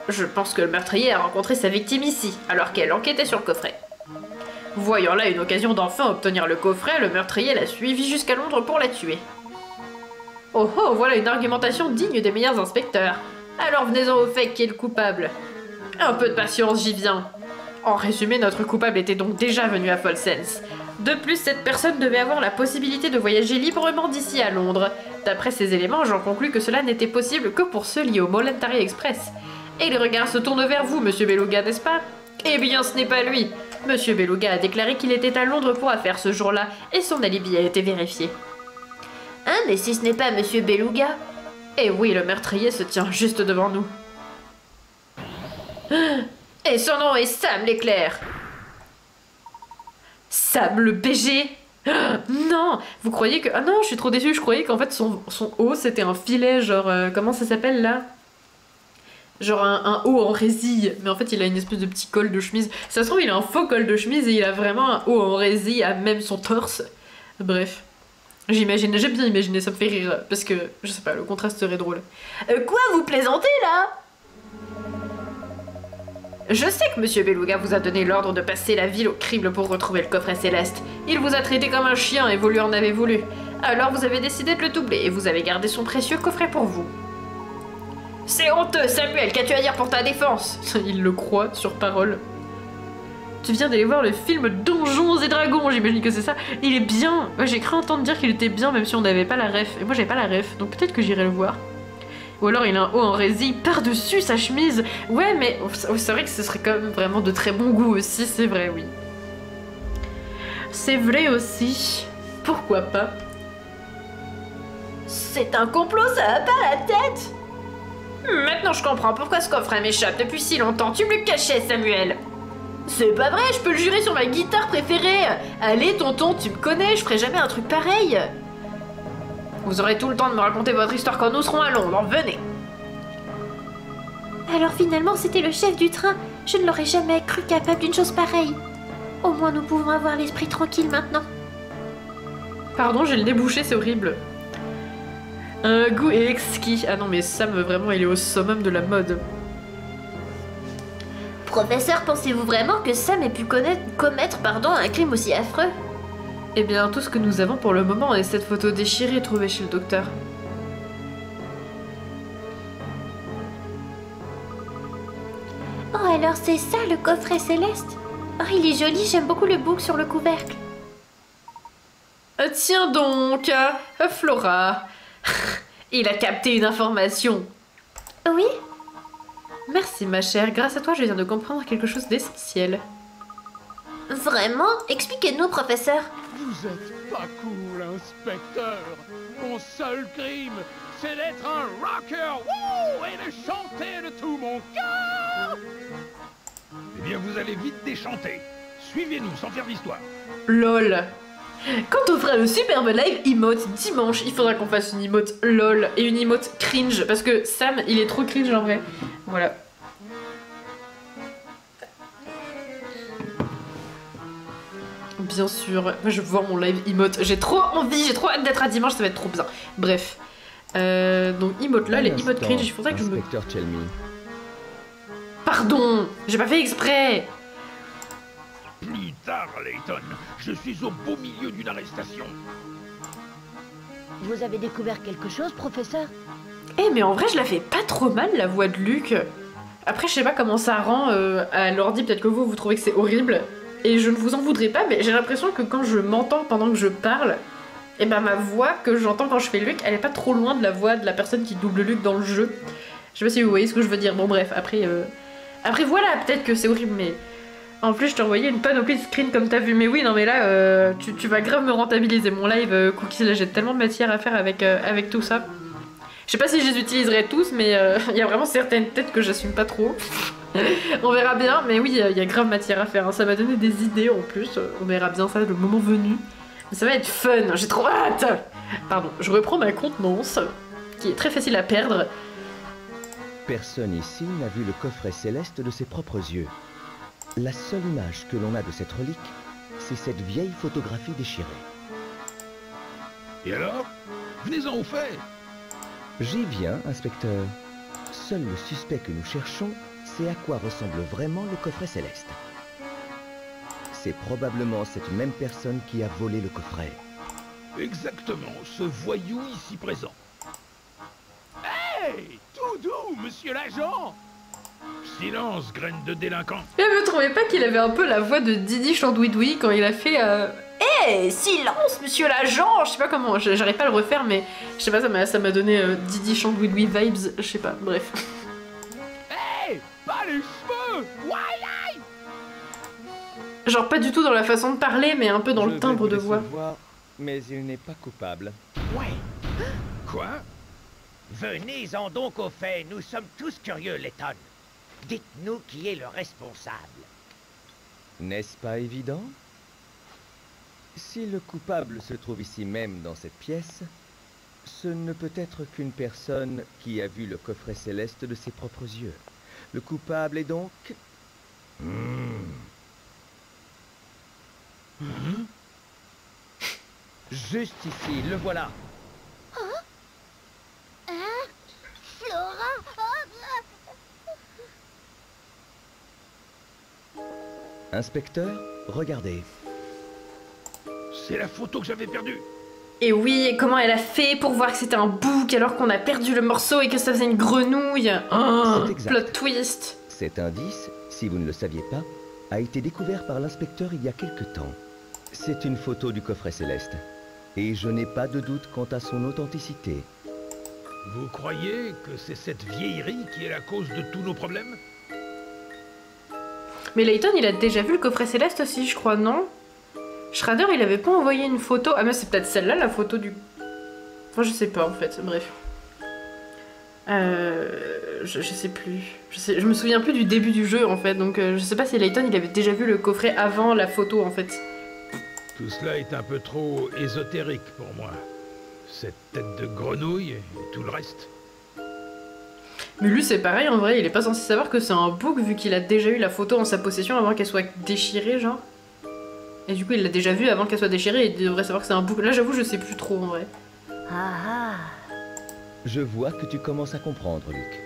Je pense que le meurtrier a rencontré sa victime ici, alors qu'elle enquêtait sur le coffret. Voyant là une occasion d'enfin obtenir le coffret, le meurtrier l'a suivi jusqu'à Londres pour la tuer. Oh oh, voilà une argumentation digne des meilleurs inspecteurs. Alors venez-en au fait qui est le coupable. Un peu de patience, j'y viens. En résumé, notre coupable était donc déjà venu à Folsense. De plus, cette personne devait avoir la possibilité de voyager librement d'ici à Londres. D'après ces éléments, j'en conclus que cela n'était possible que pour ceux liés au Mollentary Express. Et les regards se tournent vers vous, monsieur Beluga, n'est-ce pas? Eh bien, ce n'est pas lui. Monsieur Beluga a déclaré qu'il était à Londres pour affaires ce jour-là, et son alibi a été vérifié. Hein, mais si ce n'est pas monsieur Beluga? Eh oui, le meurtrier se tient juste devant nous. Et son nom est Sam l'éclair. Sam le BG. Non, vous croyez que... Ah non, je suis trop déçue, je croyais qu'en fait son haut c'était un filet, genre... comment ça s'appelle là? Genre un haut en résille, mais en fait il a une espèce de petit col de chemise. Ça se trouve il a un faux col de chemise et il a vraiment un haut en résille à même son torse. Bref. J'imagine, j'ai bien imaginé, ça me fait rire, parce que, je sais pas, le contraste serait drôle. Quoi, vous plaisantez là? Je sais que Monsieur Beluga vous a donné l'ordre de passer la ville au crible pour retrouver le coffret céleste. Il vous a traité comme un chien et vous lui en avez voulu. Alors vous avez décidé de le doubler et vous avez gardé son précieux coffret pour vous. C'est honteux, Samuel, qu'as-tu à dire pour ta défense? Il le croit sur parole. Tu viens d'aller voir le film Donjons et Dragons, j'imagine que c'est ça. Il est bien. Ouais, j'ai cru entendre dire qu'il était bien même si on n'avait pas la ref. Et moi j'avais pas la ref, donc peut-être que j'irai le voir. Ou alors il a un haut en résille par-dessus sa chemise. Ouais, mais c'est vrai que ce serait quand même vraiment de très bon goût aussi, c'est vrai, oui. C'est vrai aussi. Pourquoi pas? C'est un complot, ça va pas la tête? Maintenant je comprends pourquoi ce coffret m'échappe depuis si longtemps. Tu me le cachais, Samuel. C'est pas vrai, je peux le jurer sur ma guitare préférée. Allez, tonton, tu me connais, je ferai jamais un truc pareil. Vous aurez tout le temps de me raconter votre histoire quand nous serons à Londres, venez. Alors finalement, c'était le chef du train. Je ne l'aurais jamais cru capable d'une chose pareille. Au moins, nous pouvons avoir l'esprit tranquille maintenant. Pardon, j'ai le débouché, c'est horrible. Un goût et exquis. Ah non, mais Sam, vraiment, il est au summum de la mode. Professeur, pensez-vous vraiment que Sam ait pu commettre un crime aussi affreux? Eh bien, tout ce que nous avons pour le moment est cette photo déchirée trouvée chez le docteur. Oh, alors c'est ça le coffret céleste? Oh, il est joli, j'aime beaucoup le bouc sur le couvercle. Tiens donc, Flora. Il a capté une information. Oui? Merci ma chère, grâce à toi je viens de comprendre quelque chose d'essentiel. Vraiment? Expliquez-nous, professeur. Vous êtes pas cool, inspecteur. Mon seul crime, c'est d'être un rocker, wouh, et de chanter de tout mon cœur. Eh bien, vous allez vite déchanter. Suivez-nous sans faire d'histoire. LOL. Quand on fera le superbe live emote dimanche, il faudra qu'on fasse une emote LOL et une emote cringe, parce que Sam, il est trop cringe en vrai. Voilà. Bien sûr, moi je veux voir mon live emote. J'ai trop envie, j'ai trop hâte d'être à dimanche, ça va être trop bien. Bref. Donc emote LOL et emote cringe, il faudrait que je me... Pardon, j'ai pas fait exprès. Plus tard, Layton, je suis au beau milieu d'une arrestation. Vous avez découvert quelque chose, professeur? Eh mais en vrai je la fais pas trop mal la voix de Luc. Après je sais pas comment ça rend à l'ordi, peut-être que vous trouvez que c'est horrible. Et je ne vous en voudrais pas, mais j'ai l'impression que quand je m'entends pendant que je parle, et ben ma voix que j'entends quand je fais Luc, elle est pas trop loin de la voix de la personne qui double Luc dans le jeu. Je sais pas si vous voyez ce que je veux dire, bon bref, après voilà, peut-être que c'est horrible, mais... En plus, je t'ai envoyé une panoplie de screens comme t'as vu. Mais oui, non, mais là, tu vas grave me rentabiliser mon live, Cookies. Là, j'ai tellement de matière à faire avec tout ça. Je sais pas si je les utiliserai tous, mais il y a vraiment certaines têtes que j'assume pas trop. On verra bien, mais oui, il y a grave matière à faire. Hein. Ça m'a donné des idées en plus. On verra bien ça le moment venu. Mais ça va être fun, j'ai trop hâte. Pardon, je reprends ma contenance, qui est très facile à perdre. Personne ici n'a vu le coffret céleste de ses propres yeux. La seule image que l'on a de cette relique, c'est cette vieille photographie déchirée. Et alors? Venez-en au fait. J'y viens, inspecteur. Seul le suspect que nous cherchons sait à quoi ressemble vraiment le coffret céleste. C'est probablement cette même personne qui a volé le coffret. Exactement, ce voyou ici présent. Hey! Tout doux, monsieur l'agent! Silence, graine de délinquant. Et vous trouvez pas qu'il avait un peu la voix de Didi Chandouidoui quand il a fait silence, monsieur l'agent! Je sais pas comment, j'arrive pas à le refaire, mais je sais pas, ça m'a donné Didi Chandouidoui vibes, je sais pas, bref. Hey! Pas les cheveux! Why? Genre pas du tout dans la façon de parler, mais un peu dans le timbre de voix. Mais il n'est pas coupable. Ouais. Quoi? Venez-en donc au fait, nous sommes tous curieux, Letton. Dites-nous qui est le responsable. N'est-ce pas évident? Si le coupable se trouve ici même dans cette pièce, Ce ne peut être qu'une personne qui a vu le coffret céleste de ses propres yeux. Le coupable est donc... Juste ici, le voilà. Flora! Inspecteur, regardez. C'est la photo que j'avais perdue. Et oui, et comment elle a fait pour voir que c'était un bouc alors qu'on a perdu le morceau et que ça faisait une grenouille. Oh, C'est exact. plot twist. Cet indice, si vous ne le saviez pas, a été découvert par l'inspecteur il y a quelque temps. C'est une photo du coffret céleste. Et je n'ai pas de doute quant à son authenticité. Vous croyez que c'est cette vieillerie qui est la cause de tous nos problèmes? Mais Layton, il a déjà vu le coffret céleste aussi, je crois, non? Shredder, il avait pas envoyé une photo. Ah mais c'est peut-être celle-là, la photo du... Enfin, je sais pas, en fait, bref. Je sais plus. Je me souviens plus du début du jeu, en fait, donc je sais pas si Layton, il avait déjà vu le coffret avant la photo, en fait. Tout cela est un peu trop ésotérique pour moi. Cette tête de grenouille et tout le reste. Mais lui, c'est pareil, en vrai, il est pas censé savoir que c'est un bouc, vu qu'il a déjà eu la photo en sa possession avant qu'elle soit déchirée, genre. Et du coup, il l'a déjà vue avant qu'elle soit déchirée, et il devrait savoir que c'est un bouc. Là, j'avoue, je sais plus trop, en vrai. Ah Je vois que tu commences à comprendre, Luc.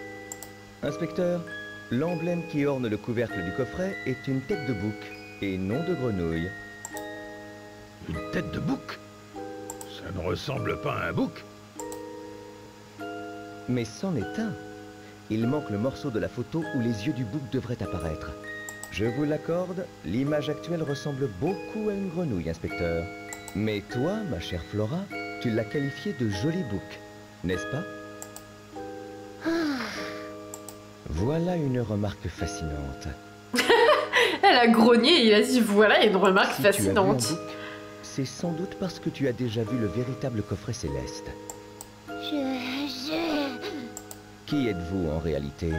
Inspecteur, l'emblème qui orne le couvercle du coffret est une tête de bouc, et non de grenouille. Une tête de bouc? Ça ne ressemble pas à un bouc. Mais c'en est un. Il manque le morceau de la photo où les yeux du bouc devraient apparaître. Je vous l'accorde, l'image actuelle ressemble beaucoup à une grenouille, inspecteur. Mais toi, ma chère Flora, tu l'as qualifié de joli bouc, n'est-ce pas? Voilà une remarque fascinante. Elle a grogné et il a dit voilà une remarque Si tu as vu un fascinante. bouc, c'est sans doute parce que tu as déjà vu le véritable coffret céleste. Qui êtes-vous en réalité?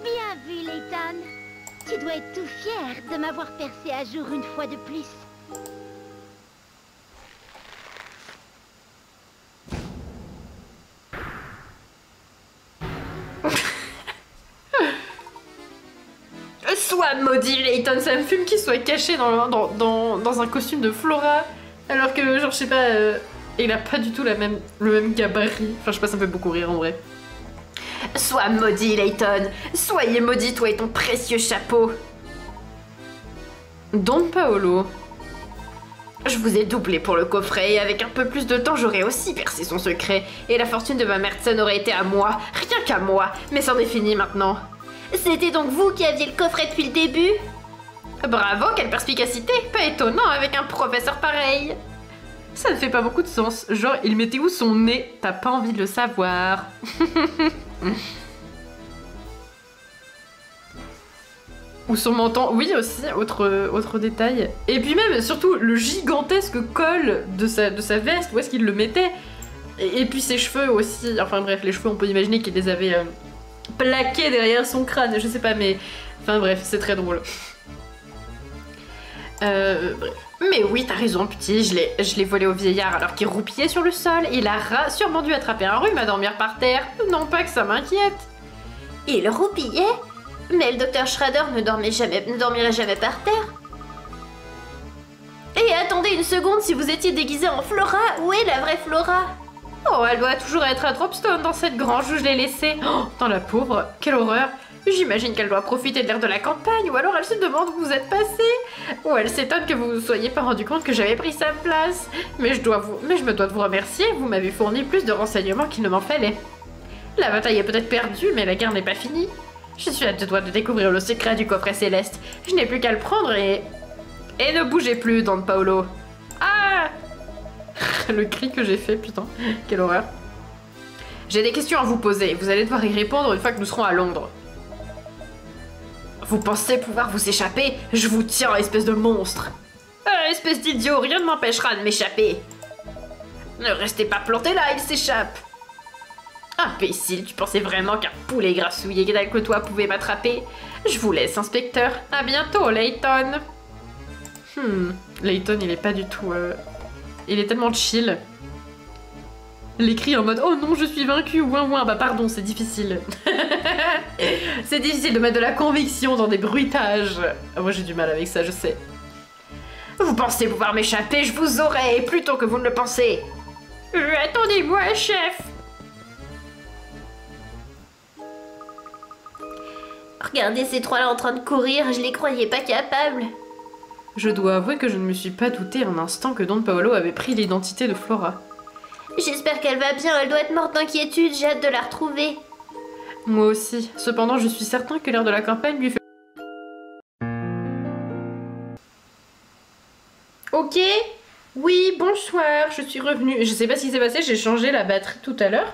Bien vu, Layton. Tu dois être tout fier de m'avoir percé à jour une fois de plus. Sois maudit, Layton, ça me fume qu'il soit caché dans un costume de Flora, alors que, genre, je sais pas, il a pas du tout le même gabarit. Enfin, je sais pas, ça me fait beaucoup rire en vrai. Sois maudit, Layton. Soyez maudit, toi et ton précieux chapeau. Don Paolo. Je vous ai doublé pour le coffret et avec un peu plus de temps, j'aurais aussi percé son secret. Et la fortune de ma Mertson aurait été à moi, rien qu'à moi. Mais c'en est fini maintenant. C'était donc vous qui aviez le coffret depuis le début? Bravo, quelle perspicacité. Pas étonnant avec un professeur pareil. Ça ne fait pas beaucoup de sens. Genre, il mettait où son nez? T'as pas envie de le savoir. Ou son menton, oui aussi, autre détail. Et puis même, surtout, le gigantesque col de sa veste, où est-ce qu'il le mettait? Et puis ses cheveux aussi, enfin bref, les cheveux, on peut imaginer qu'il les avait plaqués derrière son crâne, je sais pas, mais... Enfin bref, c'est très drôle. Bref. Mais oui, t'as raison, petit, je l'ai volé au vieillard alors qu'il roupillait sur le sol. Il a sûrement dû attraper un rhume à dormir par terre. Non pas que ça m'inquiète. Il roupillait? Mais le docteur Shredder ne dormirait jamais par terre. Et attendez une seconde, si vous étiez déguisé en Flora, où est la vraie Flora? Oh, elle doit toujours être à Dropstone dans cette grange où je l'ai laissée. Oh, dans la pauvre, quelle horreur. J'imagine qu'elle doit profiter de l'air de la campagne, ou alors elle se demande où vous êtes passé. Ou elle s'étonne que vous ne vous soyez pas rendu compte que j'avais pris sa place. Mais je me dois de vous remercier, vous m'avez fourni plus de renseignements qu'il ne m'en fallait. La bataille est peut-être perdue, mais la guerre n'est pas finie. Je suis à deux doigts de découvrir le secret du coffret céleste. Je n'ai plus qu'à le prendre et ne bougez plus, Don Paolo. Ah! Le cri que j'ai fait, putain, quelle horreur. J'ai des questions à vous poser, vous allez devoir y répondre une fois que nous serons à Londres. Vous pensez pouvoir vous échapper? Je vous tiens, espèce de monstre. Espèce d'idiot, rien ne m'empêchera de m'échapper. Ne restez pas planté là, il s'échappe. Imbécile, tu pensais vraiment qu'un poulet grassouillé tel que toi pouvait m'attraper? Je vous laisse, inspecteur. À bientôt, Layton. Layton, il est pas du tout... Il est tellement chill. L'écrit en mode « Oh non, je suis vaincu, ouin ouin ». Bah pardon, c'est difficile. C'est difficile de mettre de la conviction dans des bruitages. Ah, moi j'ai du mal avec ça, je sais. Vous pensez pouvoir m'échapper, je vous aurai, plutôt que vous ne le pensez. Attendez-moi, chef. Regardez ces trois-là en train de courir, je les croyais pas capables. Je dois avouer que je ne me suis pas douté un instant que Don Paolo avait pris l'identité de Flora. J'espère qu'elle va bien, elle doit être morte d'inquiétude, j'ai hâte de la retrouver. Moi aussi. Cependant, je suis certain que l'air de la campagne lui fait... Ok. Oui, bonsoir, je suis revenue. Je sais pas ce qui s'est passé, j'ai changé la batterie tout à l'heure.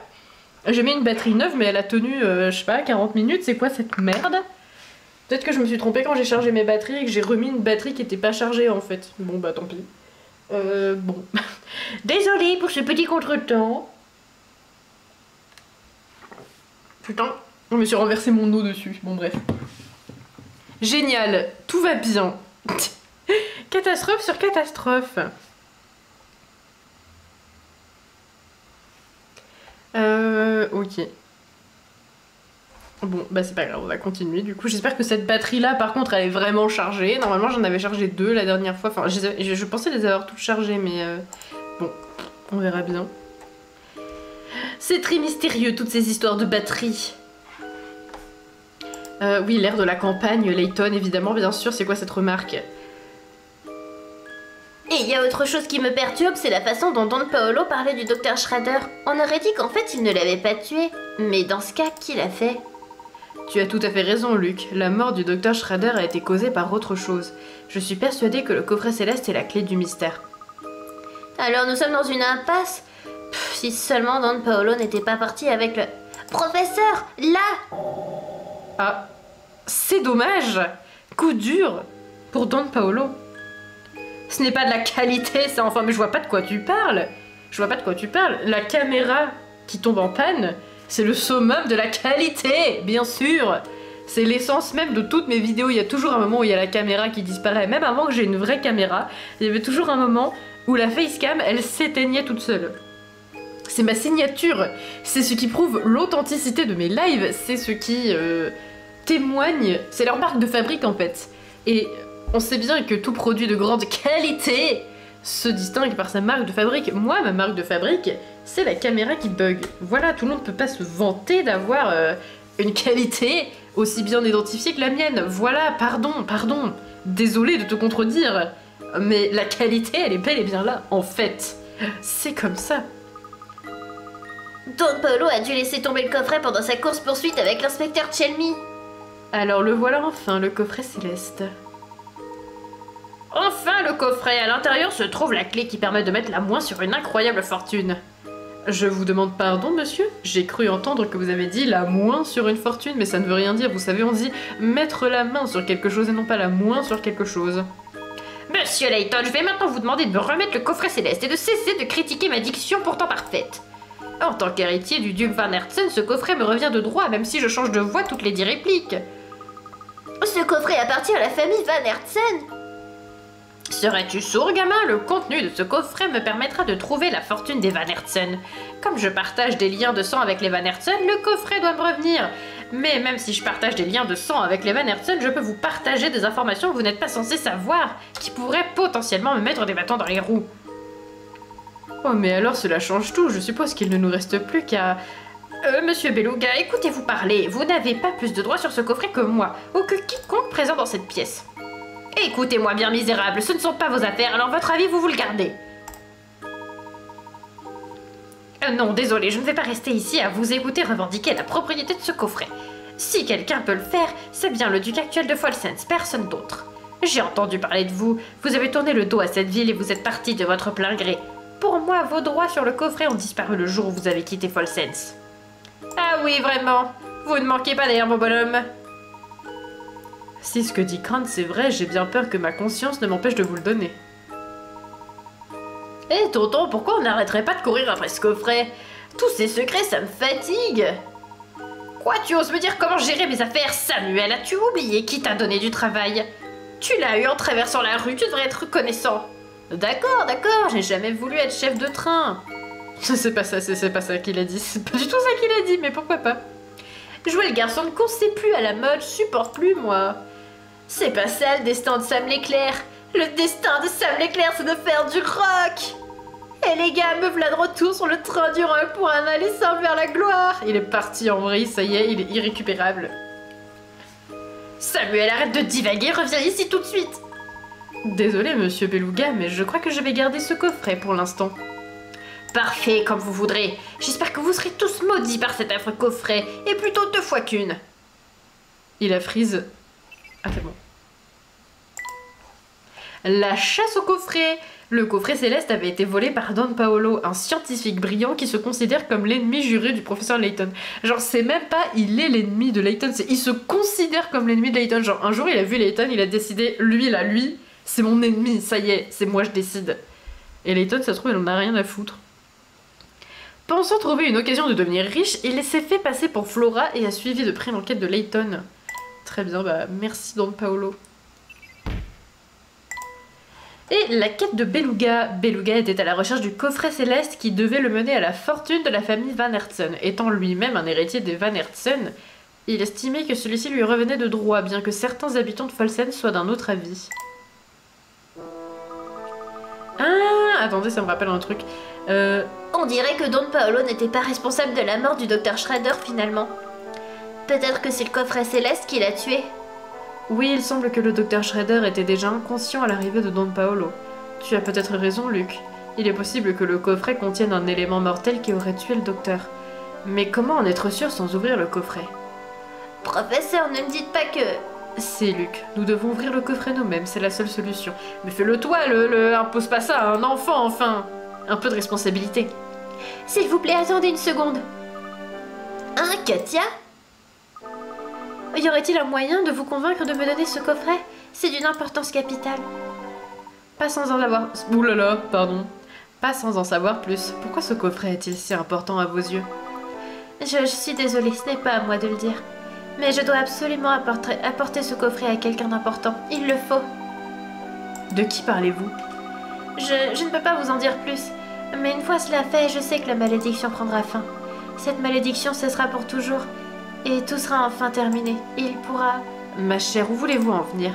J'ai mis une batterie neuve, mais elle a tenu, je sais pas, 40 minutes. C'est quoi cette merde? Peut-être que je me suis trompée quand j'ai chargé mes batteries et que j'ai remis une batterie qui était pas chargée en fait. Bon bah tant pis. Bon. Désolée pour ce petit contretemps. Putain, je me suis renversé mon eau dessus. Bon bref. Génial, tout va bien. Catastrophe sur catastrophe. Ok. Bon, bah c'est pas grave, on va continuer. Du coup, j'espère que cette batterie-là, par contre, elle est vraiment chargée. Normalement, j'en avais chargé 2 la dernière fois. Enfin, je pensais les avoir toutes chargées, mais bon, on verra bien. C'est très mystérieux, toutes ces histoires de batterie. Oui, l'air de la campagne, Layton, évidemment, bien sûr. C'est quoi cette remarque? Et il y a autre chose qui me perturbe, c'est la façon dont Don Paolo parlait du docteur Schrader. On aurait dit qu'en fait, il ne l'avait pas tué. Mais dans ce cas, qui l'a fait? Tu as tout à fait raison, Luc. La mort du docteur Schrader a été causée par autre chose. Je suis persuadée que le coffret céleste est la clé du mystère. Alors nous sommes dans une impasse? Si seulement Don Paolo n'était pas parti avec le... Professeur, là! Ah, c'est dommage. Coup dur pour Don Paolo. Ce n'est pas de la qualité, ça, enfin, mais je vois pas de quoi tu parles. Je vois pas de quoi tu parles. La caméra qui tombe en panne, c'est le summum de la qualité, bien sûr. C'est l'essence même de toutes mes vidéos. Il y a toujours un moment où il y a la caméra qui disparaît. Même avant que j'ai une vraie caméra, il y avait toujours un moment où la facecam, elle s'éteignait toute seule. C'est ma signature. C'est ce qui prouve l'authenticité de mes lives. C'est ce qui témoigne. C'est leur marque de fabrique, en fait. Et on sait bien que tout produit de grande qualité se distingue par sa marque de fabrique. Moi, ma marque de fabrique, c'est la caméra qui bug. Voilà, tout le monde peut pas se vanter d'avoir une qualité aussi bien identifiée que la mienne. Voilà, pardon. Désolée de te contredire, mais la qualité, elle est bel et bien là, en fait. C'est comme ça. Don Paolo a dû laisser tomber le coffret pendant sa course-poursuite avec l'inspecteur Chelmy. Alors le voilà enfin, le coffret céleste. Enfin le coffret, à l'intérieur se trouve la clé qui permet de mettre la main sur une incroyable fortune. Je vous demande pardon, monsieur? J'ai cru entendre que vous avez dit la main sur une fortune, mais ça ne veut rien dire, vous savez, on dit mettre la main sur quelque chose et non pas la main sur quelque chose. Monsieur Layton, je vais maintenant vous demander de me remettre le coffret céleste et de cesser de critiquer ma diction pourtant parfaite. En tant qu'héritier du duc Van Herzen, ce coffret me revient de droit, même si je change de voix toutes les 10 répliques. Ce coffret appartient à la famille Van Herzen. Serais-tu sourd, gamin? Le contenu de ce coffret me permettra de trouver la fortune des Van Herzen. Comme je partage des liens de sang avec les Van Herzen, le coffret doit me revenir. Mais même si je partage des liens de sang avec les Van Herzen, je peux vous partager des informations que vous n'êtes pas censé savoir, qui pourraient potentiellement me mettre des bâtons dans les roues. Oh, mais alors cela change tout. Je suppose qu'il ne nous reste plus qu'à... Monsieur Beluga, écoutez-vous parler. Vous n'avez pas plus de droits sur ce coffret que moi, ou que quiconque présent dans cette pièce. Écoutez-moi bien, misérable, ce ne sont pas vos affaires, alors votre avis, vous le gardez. Non, désolé, je ne vais pas rester ici à vous écouter revendiquer la propriété de ce coffret. Si quelqu'un peut le faire, c'est bien le duc actuel de Folsens, personne d'autre. J'ai entendu parler de vous, vous avez tourné le dos à cette ville et vous êtes parti de votre plein gré. Pour moi, vos droits sur le coffret ont disparu le jour où vous avez quitté Folsens. Ah oui, vraiment, vous ne manquez pas d'ailleurs, mon bonhomme. Si ce que dit Krant c'est vrai, j'ai bien peur que ma conscience ne m'empêche de vous le donner. Eh tonton, pourquoi on n'arrêterait pas de courir après ce coffret? Tous ces secrets, ça me fatigue. Quoi, tu oses me dire comment gérer mes affaires, Samuel? As-tu oublié qui t'a donné du travail? Tu l'as eu en traversant la rue, tu devrais être reconnaissant. D'accord, d'accord, j'ai jamais voulu être chef de train. C'est pas ça qu'il a dit, c'est pas du tout ça qu'il a dit, mais pourquoi pas. Jouer le garçon de course, c'est plus à la mode, je supporte plus, moi. C'est pas ça le destin de Sam l'éclair. Le destin de Sam l'éclair, c'est de faire du rock. Et les gars, me voilà de retour sur le train du rock pour un aller simple vers la gloire. Il est parti en vrille, ça y est, il est irrécupérable. Samuel, arrête de divaguer, reviens ici tout de suite. Désolé, monsieur Beluga, mais je crois que je vais garder ce coffret pour l'instant. Parfait, comme vous voudrez. J'espère que vous serez tous maudits par cet affreux coffret, et plutôt 2 fois qu'une. Il a Freeze. Ah, c'est bon. La chasse au coffret. Le coffret céleste avait été volé par Don Paolo, un scientifique brillant qui se considère comme l'ennemi juré du professeur Layton. Genre, c'est même pas il est l'ennemi de Layton, c'est il se considère comme l'ennemi de Layton. Genre, un jour, il a vu Layton, il a décidé, lui, c'est mon ennemi, ça y est, c'est moi, je décide. Et Layton, ça se trouve, il en a rien à foutre. Pensant trouver une occasion de devenir riche, il s'est fait passer pour Flora et a suivi de près l'enquête de Layton. Très bien, bah merci Don Paolo. Et la quête de Beluga. Beluga était à la recherche du coffret céleste qui devait le mener à la fortune de la famille Van Hertzen. Étant lui-même un héritier des Van Hertzen, il estimait que celui-ci lui revenait de droit, bien que certains habitants de Folsen soient d'un autre avis. Ah, attendez, ça me rappelle un truc. On dirait que Don Paolo n'était pas responsable de la mort du docteur Schrader finalement. Peut-être que c'est le coffret céleste qui l'a tué. Oui, il semble que le docteur Schrader était déjà inconscient à l'arrivée de Don Paolo. Tu as peut-être raison, Luc. Il est possible que le coffret contienne un élément mortel qui aurait tué le docteur. Mais comment en être sûr sans ouvrir le coffret? Professeur, ne me dites pas que... C'est Luc. Nous devons ouvrir le coffret nous-mêmes, c'est la seule solution. Mais fais-le toi, impose pas ça à un enfant, enfin. Un peu de responsabilité. S'il vous plaît, attendez une seconde. Hein, Katia? Y aurait-il un moyen de vous convaincre de me donner ce coffret? C'est d'une importance capitale. Pas sans en avoir... Ouh là là, pardon. Pas sans en savoir plus. Pourquoi ce coffret est-il si important à vos yeux? Je suis désolée, ce n'est pas à moi de le dire. Mais je dois absolument apporter ce coffret à quelqu'un d'important. Il le faut. De qui parlez-vous? Je ne peux pas vous en dire plus. Mais une fois cela fait, je sais que la malédiction prendra fin. Cette malédiction cessera pour toujours. Et tout sera enfin terminé. Il pourra... Ma chère, où voulez-vous en venir?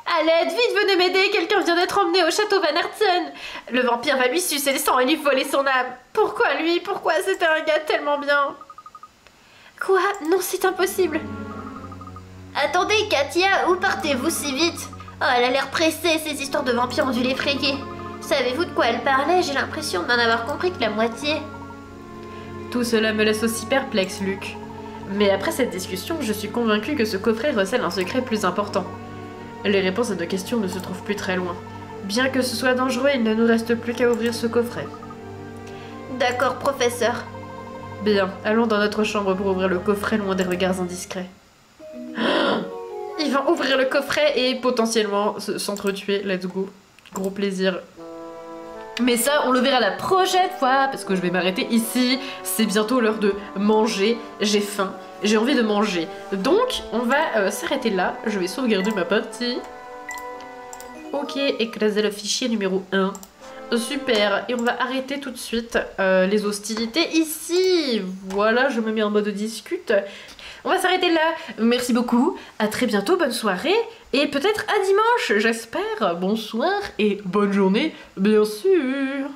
À l'aide, vite, venez m'aider. Quelqu'un vient d'être emmené au château Van Hertzen. Le vampire va lui sucer le sang et lui voler son âme. Pourquoi lui? Pourquoi? C'était un gars tellement bien. Quoi? Non, c'est impossible. Attendez, Katia, où partez-vous si vite? Oh, elle a l'air pressée, ces histoires de vampires ont dû l'effrayer. Savez-vous de quoi elle parlait? J'ai l'impression d'en avoir compris que la moitié. Tout cela me laisse aussi perplexe, Luc. Mais après cette discussion, je suis convaincue que ce coffret recèle un secret plus important. Les réponses à nos questions ne se trouvent plus très loin. Bien que ce soit dangereux, il ne nous reste plus qu'à ouvrir ce coffret. D'accord, professeur. Bien, allons dans notre chambre pour ouvrir le coffret loin des regards indiscrets. Ils vont ouvrir le coffret et potentiellement s'entretuer. Let's go. Gros plaisir. Mais ça, on le verra la prochaine fois, parce que je vais m'arrêter ici. C'est bientôt l'heure de manger. J'ai faim. J'ai envie de manger. Donc, on va s'arrêter là. Je vais sauvegarder ma partie. Ok, écraser le fichier numéro 1. Super, et on va arrêter tout de suite les hostilités ici. Voilà, je me mets en mode discute. On va s'arrêter là. Merci beaucoup, à très bientôt, bonne soirée, et peut-être à dimanche, j'espère. Bonsoir et bonne journée, bien sûr.